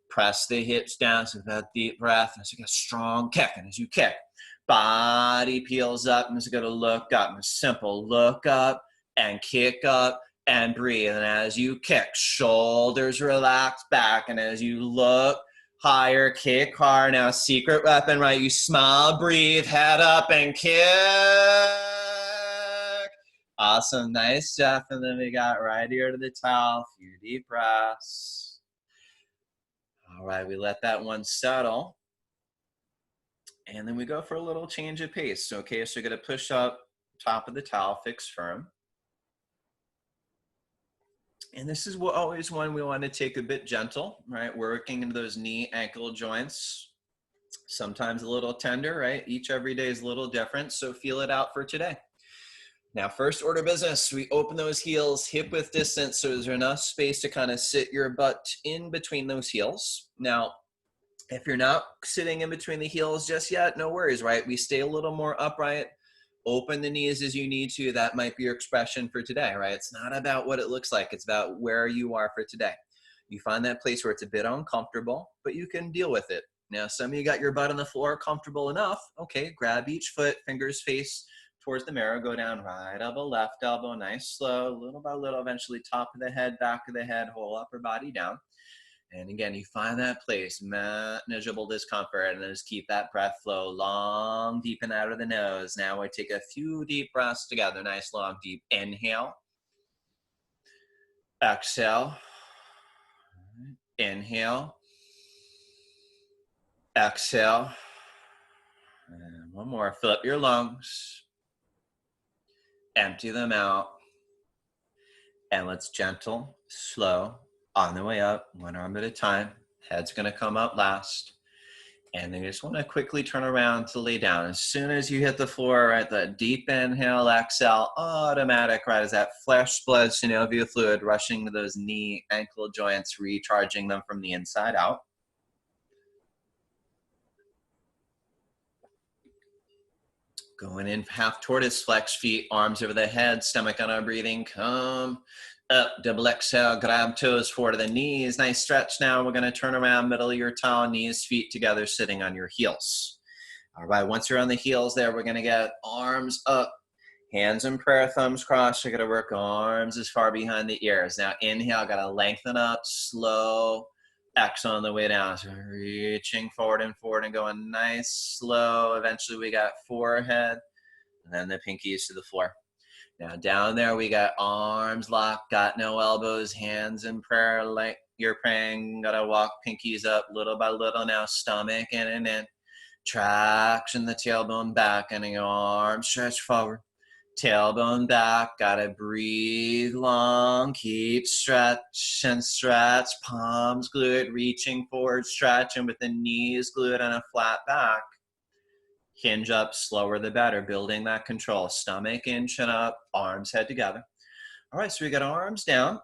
A: press the hips down, so that deep breath, and so you get a strong kick, and as you kick, body peels up, and it's gonna look up, and simple, look up and kick up and breathe. And as you kick, shoulders relax back, and as you look higher, kick hard. Now secret weapon, right? You smile, breathe, head up and kick. Awesome, nice, Jeff. And then we got right ear to the towel, few deep breaths. All right, we let that one settle. And then we go for a little change of pace. Okay, so you're gonna push up, top of the towel, fix firm. And this is always one we want to take a bit gentle, right? Working into those knee, ankle joints. Sometimes a little tender, right? Each every day is a little different, so feel it out for today. Now, first order business, we open those heels hip width distance, so there's enough space to kind of sit your butt in between those heels. Now, if you're not sitting in between the heels just yet, no worries, right? We stay a little more upright, open the knees as you need to. That might be your expression for today, right? It's not about what it looks like. It's about where you are for today. You find that place where it's a bit uncomfortable, but you can deal with it. Now, some of you got your butt on the floor, comfortable enough. Okay, grab each foot, fingers face towards the mirror, go down right elbow, left elbow, nice, slow, little by little, eventually top of the head, back of the head, whole upper body down. And again, you find that place, manageable discomfort, and then just keep that breath flow long, deep and out of the nose. Now we take a few deep breaths together, nice, long, deep. Inhale. Exhale. Inhale. Exhale. And one more, fill up your lungs. Empty them out. And let's gentle, slow, on the way up, one arm at a time. Head's gonna come up last. And then you just wanna quickly turn around to lay down. As soon as you hit the floor, right, that deep inhale, exhale, automatic, right, as that flesh blood synovial fluid rushing to those knee, ankle joints, recharging them from the inside out. Going in half tortoise, flex feet, arms over the head, stomach on our breathing, come up, double exhale, grab toes forward to the knees, nice stretch. Now we're gonna turn around, middle of your towel, knees, feet together, sitting on your heels. All right, once you're on the heels there, we're gonna get arms up, hands in prayer, thumbs crossed. You're gonna work arms as far behind the ears. Now inhale, gotta lengthen up, slow, exhale on the way down. So reaching forward and going nice, slow. Eventually we got forehead and then the pinkies to the floor. Now down there we got arms locked, got no elbows, hands in prayer like you're praying. Gotta walk pinkies up little by little now, stomach in and in. Traction the tailbone back and the arms stretch forward. Tailbone back, gotta breathe long, keep stretch and stretch, palms glued, reaching forward, stretching with the knees glued on a flat back. Hinge up, slower the better, building that control. Stomach in, chin up, arms head together. All right, so we got arms down.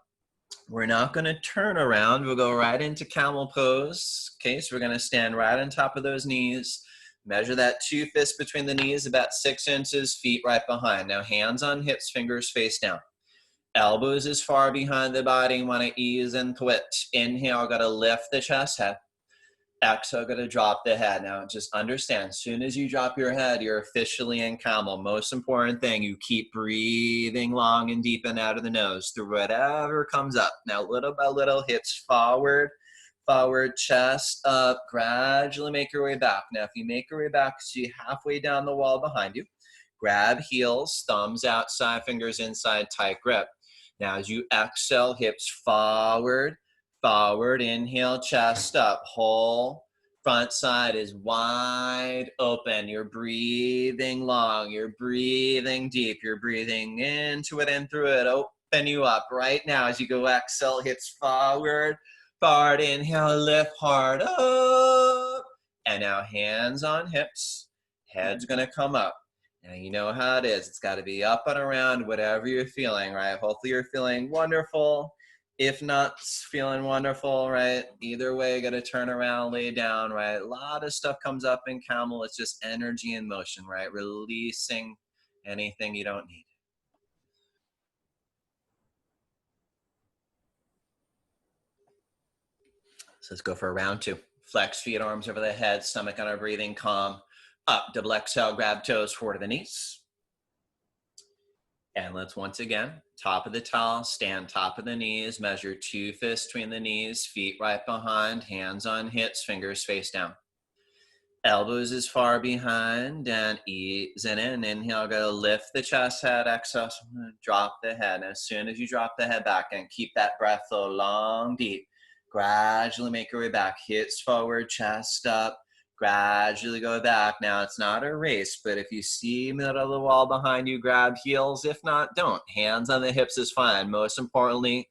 A: We're not gonna turn around, we'll go right into camel pose. Okay, so we're gonna stand right on top of those knees. Measure that 2 fists between the knees, about 6 inches, feet right behind. Now hands on hips, fingers face down. Elbows as far behind the body, wanna ease into it. Inhale, gotta lift the chest head. Exhale, gonna drop the head. Now just understand, as soon as you drop your head, you're officially in camel. Most important thing, you keep breathing long and deep and out of the nose through whatever comes up. Now little by little, hips forward, forward, chest up, gradually make your way back. Now if you make your way back, see halfway down the wall behind you, grab heels, thumbs outside, fingers inside, tight grip. Now as you exhale, hips forward, forward, inhale, chest up, whole front side is wide open. You're breathing long, you're breathing deep, you're breathing into it and through it. Open you up right now as you go exhale, hips forward, forward, inhale, lift hard up. And now hands on hips, head's gonna come up. Now you know how it is, it's gotta be up and around, whatever you're feeling, right? Hopefully you're feeling wonderful. If not feeling wonderful, right? Either way, got to turn around, lay down, right? A lot of stuff comes up in camel. It's just energy and motion, right? Releasing anything you don't need. So let's go for round 2. Flex feet, arms over the head, stomach on our breathing, calm. Up, double exhale, grab toes forward to the knees. And let's once again, top of the towel, stand top of the knees, measure 2 fists between the knees, feet right behind, hands on hips, fingers face down. Elbows as far behind and ease in. Inhale, go lift the chest, head, exhale, drop the head. And as soon as you drop the head back and keep that breath flow long, deep, gradually make your way back, hips forward, chest up. Gradually go back. Now it's not a race, but if you see middle of the wall behind you, grab heels. If not, don't. Hands on the hips is fine. Most importantly,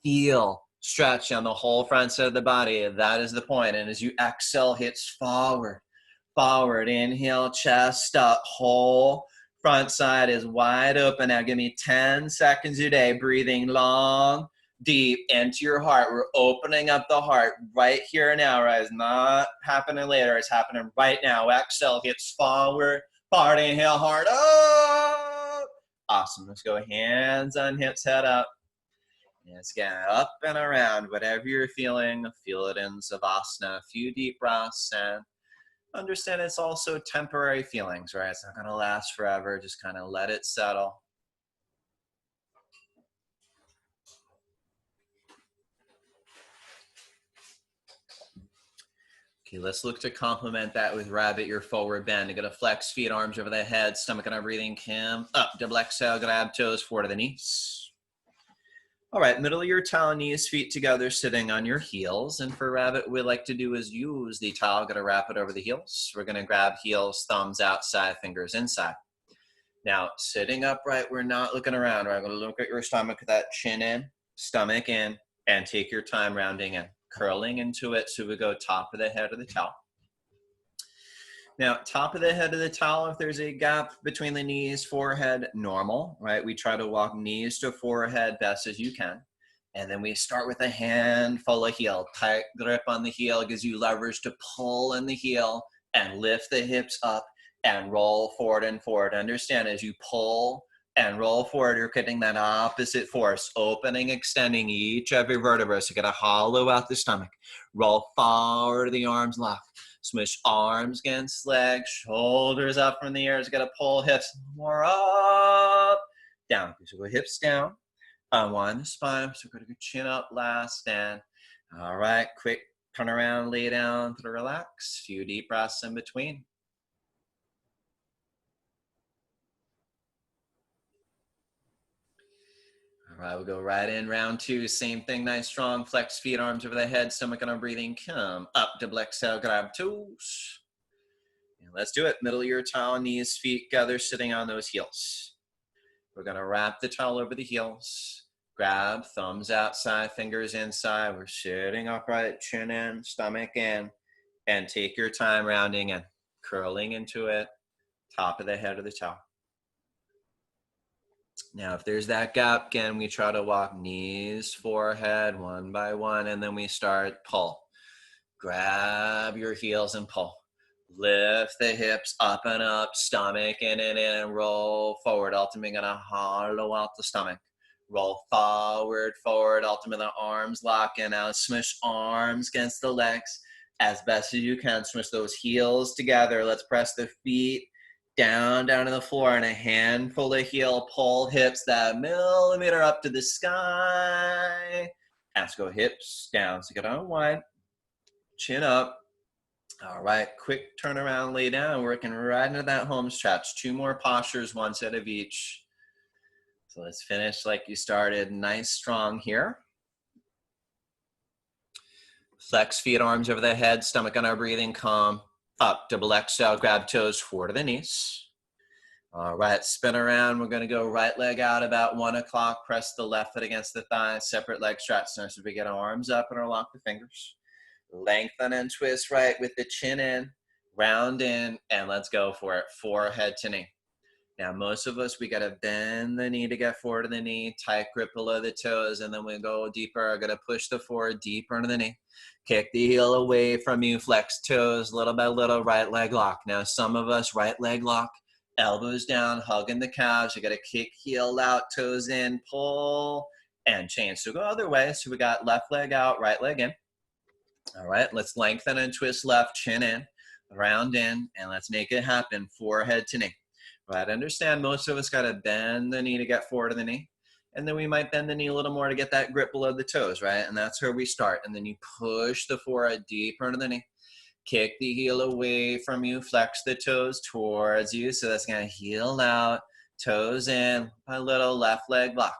A: feel stretch on the whole front side of the body. That is the point. And as you exhale, hips forward, forward. Inhale, chest up, whole front side is wide open. Now give me 10 seconds a day, breathing long, deep into your heart. We're opening up the heart right here now, right? It's not happening later. It's happening right now. Exhale, hips forward, forward, inhale, heart up. Awesome. Let's go hands on hips, head up. Yes, again, up and around, whatever you're feeling, feel it in Savasana. A few deep breaths and understand it's also temporary feelings, right? It's not going to last forever. Just kind of let it settle. Okay, let's look to complement that with rabbit, your forward bend. You're gonna flex feet, arms over the head, stomach on our breathing, Kim. Up, double exhale, grab toes, forward to the knees. All right, middle of your towel, knees, feet together, sitting on your heels. And for rabbit, what we like to do is use the towel, gonna wrap it over the heels. We're gonna grab heels, thumbs outside, fingers inside. Now, sitting upright, we're not looking around, right? We're gonna look at your stomach, that chin in, stomach in, and take your time rounding in. Curling into it, so we go top of the head of the towel. Now, top of the head of the towel, if there's a gap between the knees, forehead, normal, right? We try to walk knees to forehead best as you can. And then we start with a handful of heel. Tight grip on the heel gives you leverage to pull in the heel and lift the hips up and roll forward and forward. Understand, as you pull and roll forward, you're getting that opposite force, opening, extending each every vertebra. So you gotta hollow out the stomach. Roll forward, the arms lock. Smush arms against legs, shoulders up from the air. So you gotta pull hips more up, down. So go hips down, unwind the spine. So go to your chin up last. And all right, quick turn around, lay down to relax. Few deep breaths in between. All right, we'll go right in round 2. Same thing, nice strong. Flex feet, arms over the head, stomach on our breathing. Come up, double exhale, grab toes. And let's do it. Middle of your towel, knees, feet together, sitting on those heels. We're gonna wrap the towel over the heels. Grab, thumbs outside, fingers inside. We're sitting upright, chin in, stomach in, and take your time rounding in, curling into it, top of the head of the towel. Now, if there's that gap, again, we try to walk knees, forehead, one by one, and then we start pull. Grab your heels and pull. Lift the hips up and up, stomach in and roll forward. Ultimately, gonna hollow out the stomach. Roll forward, forward. Ultimately, the arms lock in. Now, smush arms against the legs as best as you can. Smush those heels together. Let's press the feet down to the floor, and a handful of heel pull hips that millimeter up to the sky. Let's go hips down. So get on wide, chin up. All right, quick turnaround, lay down, working right into that home stretch. 2 more postures, 1 set of each. So let's finish like you started. Nice, strong here. Flex feet, arms over the head, stomach on our breathing, calm. Up, double exhale, grab toes, forward to the knees. All right, spin around. We're gonna go right leg out about 1 o'clock. Press the left foot against the thigh, separate leg stretch. So we get our arms up and lock the fingers. Lengthen and twist right with the chin in, round in, and let's go for it. Forehead to knee. Now, most of us, we got to bend the knee to get forward to the knee, tight grip below the toes, and then we go deeper. I got to push the forward deeper into the knee. Kick the heel away from you, flex toes, little by little, right leg lock. Now, some of us, right leg lock, elbows down, hugging the calves. You got to kick heel out, toes in, pull, and change. So go other way. So we got left leg out, right leg in. All right, let's lengthen and twist left, chin in, round in, and let's make it happen. Forehead to knee. Right, understand most of us got to bend the knee to get forward to the knee. And then we might bend the knee a little more to get that grip below the toes, right? And that's where we start. And then you push the forehead deeper into the knee. Kick the heel away from you. Flex the toes towards you. So that's going to heel out, toes in, a little left leg lock.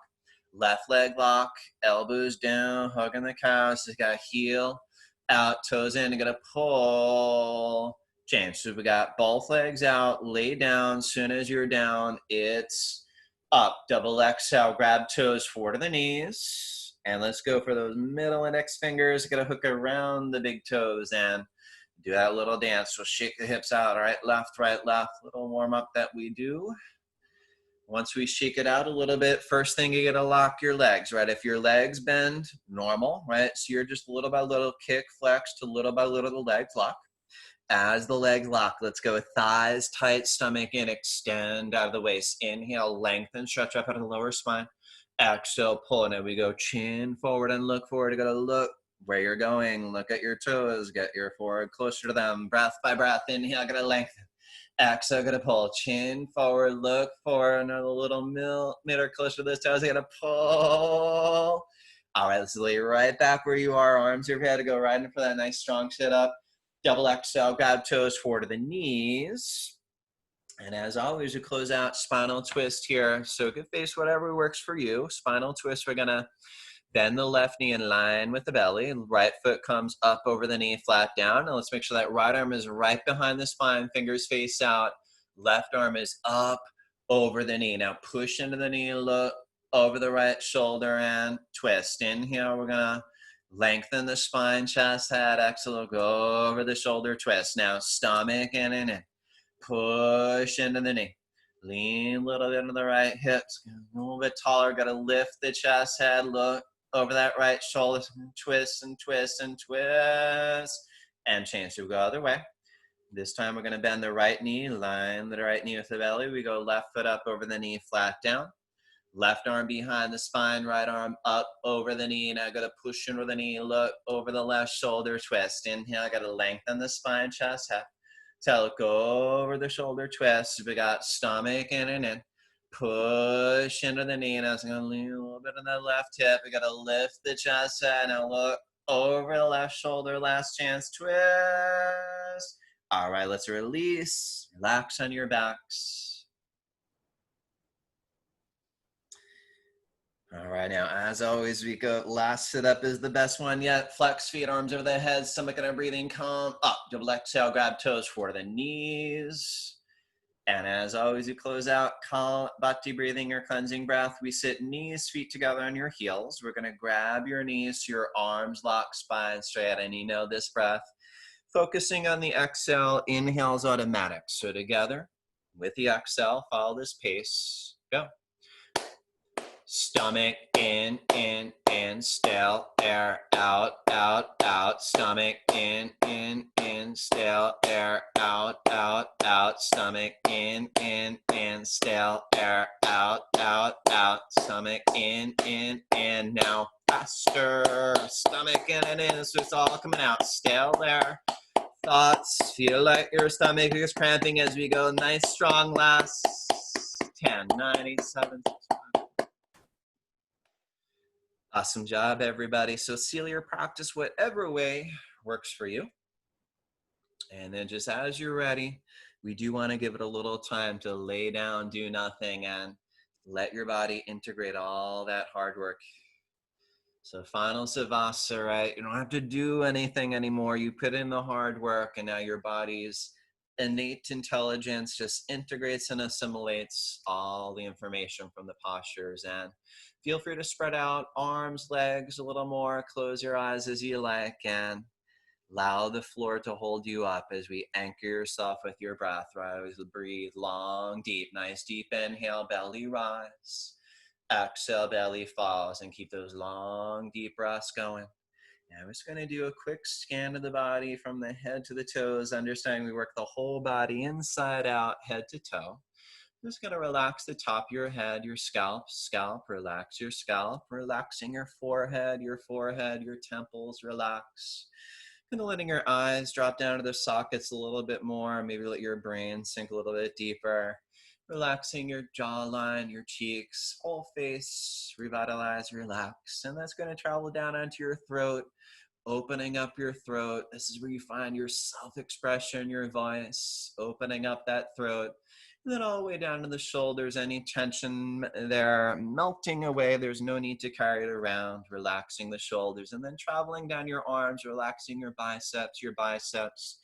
A: Left leg lock, elbows down, hugging the calves. Just got to heel out, toes in, and going to pull. Change. So we got both legs out, lay down. Soon as you're down, it's up. Double exhale, grab toes forward to the knees. And let's go for those middle index fingers. Got to hook around the big toes and do that little dance. So shake the hips out. All right, left, little warm up that we do. Once we shake it out a little bit, first thing you got to lock your legs, right? If your legs bend, normal, right? So you're just little by little kick, flex to little by little the legs lock. As the legs lock, let's go with thighs tight, stomach in, extend out of the waist. Inhale, lengthen, stretch up out of the lower spine. Exhale, pull, and then we go chin forward and look forward. You gotta look where you're going. Look at your toes. Get your forehead closer to them. Breath by breath. Inhale, gotta lengthen. Exhale, gotta pull. Chin forward, look forward. Another little millimeter closer to those toes. You gotta pull. All right, let's lay right back where you are. Arms overhead to go right in for that nice strong sit up. Double exhale, grab toes forward to the knees. And as always, you close out spinal twist here. So good face, whatever works for you. Spinal twist, we're gonna bend the left knee in line with the belly. Right foot comes up over the knee, flat down. And let's make sure that right arm is right behind the spine, fingers face out. Left arm is up over the knee. Now push into the knee, look over the right shoulder and twist. Inhale, we're gonna lengthen the spine, chest, head. Exhale, go over the shoulder, twist. Now stomach in and in. Push into the knee. Lean a little bit into the right hips. A little bit taller. Got to lift the chest, head. Look over that right shoulder. Twist and twist and twist. And change. So we go other way. This time we're going to bend the right knee. Line the right knee with the belly. We go left foot up over the knee, flat down. Left arm behind the spine, right arm up over the knee. Now I got to push into the knee, look over the left shoulder, twist. Inhale, I got to lengthen the spine, chest, head. So go over the shoulder, twist. We got stomach in and in. Push into the knee. Now it's going to lean a little bit on the left hip. We got to lift the chest, head. Now look over the left shoulder, last chance, twist. All right, let's release. Relax on your backs. All right, now, as always, we go, last sit up is the best one yet. Flex feet, arms over the head, stomach and breathing, come up. Double exhale, grab toes for the knees. And as always, you close out, bhakti breathing or cleansing breath. We sit knees, feet together on your heels. We're gonna grab your knees to your arms, lock spine straight. And you know this breath. Focusing on the exhale, inhale's automatic. So together with the exhale, follow this pace, go. Stomach in, stale air out, out, out. Stomach in, stale air out, out, out. Stomach in, stale air out, out, out. Stomach in, now faster. Stomach in and in, so it's all coming out. Stale air. Thoughts, feel like your stomach is cramping as we go. Nice, strong last 10, 9, 8, 7, 6, 5. Awesome job, everybody. So seal your practice whatever way works for you. And then just as you're ready, we do want to give it a little time to lay down, do nothing, and let your body integrate all that hard work. So final savasa, right? You don't have to do anything anymore. You put in the hard work, and now your body's innate intelligence just integrates and assimilates all the information from the postures. And feel free to spread out arms, legs a little more. Close your eyes as you like, and allow the floor to hold you up as we anchor yourself with your breath. Right? Always breathe long, deep. Nice deep inhale, belly rise. Exhale, belly falls, and keep those long, deep breaths going. Now I'm just going to do a quick scan of the body from the head to the toes, understanding we work the whole body inside out, head to toe. I'm just going to relax the top of your head, your scalp, relax your scalp, relaxing your forehead, your temples, relax. Kind of letting your eyes drop down to their sockets a little bit more, maybe let your brain sink a little bit deeper. Relaxing your jawline, your cheeks, whole face, revitalize, relax. And that's going to travel down onto your throat, opening up your throat. This is where you find your self-expression, your voice, opening up that throat. And then all the way down to the shoulders, any tension there melting away. There's no need to carry it around, relaxing the shoulders. And then traveling down your arms, relaxing your biceps.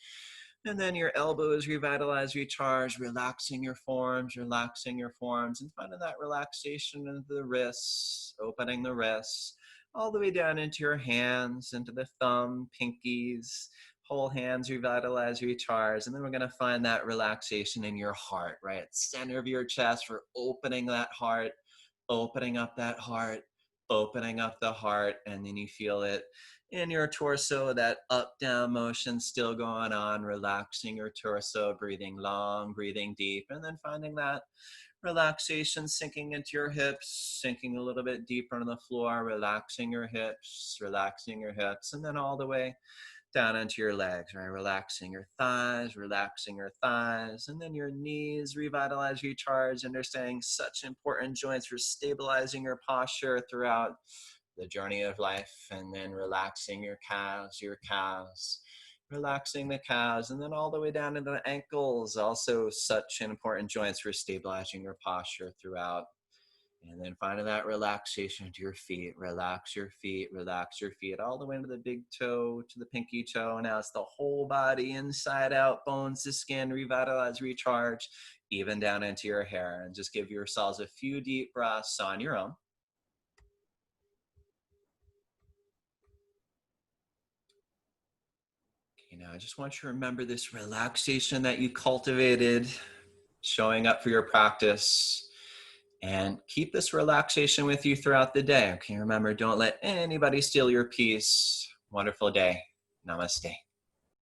A: And then your elbows, revitalize, recharge, relaxing your forearms, and finding that relaxation into the wrists, opening the wrists, all the way down into your hands, into the thumb, pinkies, whole hands, revitalize, recharge. And then we're going to find that relaxation in your heart, right? Center of your chest for opening that heart, opening up that heart, opening up the heart, and then you feel it in your torso, that up-down motion still going on, relaxing your torso, breathing long, breathing deep, and then finding that relaxation sinking into your hips, sinking a little bit deeper on the floor, relaxing your hips, and then all the way down into your legs, right? Relaxing your thighs, and then your knees, revitalize, recharge, understanding such important joints for stabilizing your posture throughout the journey of life. And then relaxing your calves, relaxing the calves, and then all the way down to the ankles, also such important joints for stabilizing your posture throughout. And then finding that relaxation to your feet, relax your feet, all the way to the big toe, to the pinky toe. Now it's the whole body, inside out, bones to skin, revitalize, recharge, even down into your hair. And just give yourselves a few deep breaths on your own. I just want you to remember this relaxation that you cultivated, showing up for your practice, and keep this relaxation with you throughout the day. Okay, remember, don't let anybody steal your peace. Wonderful day. Namaste.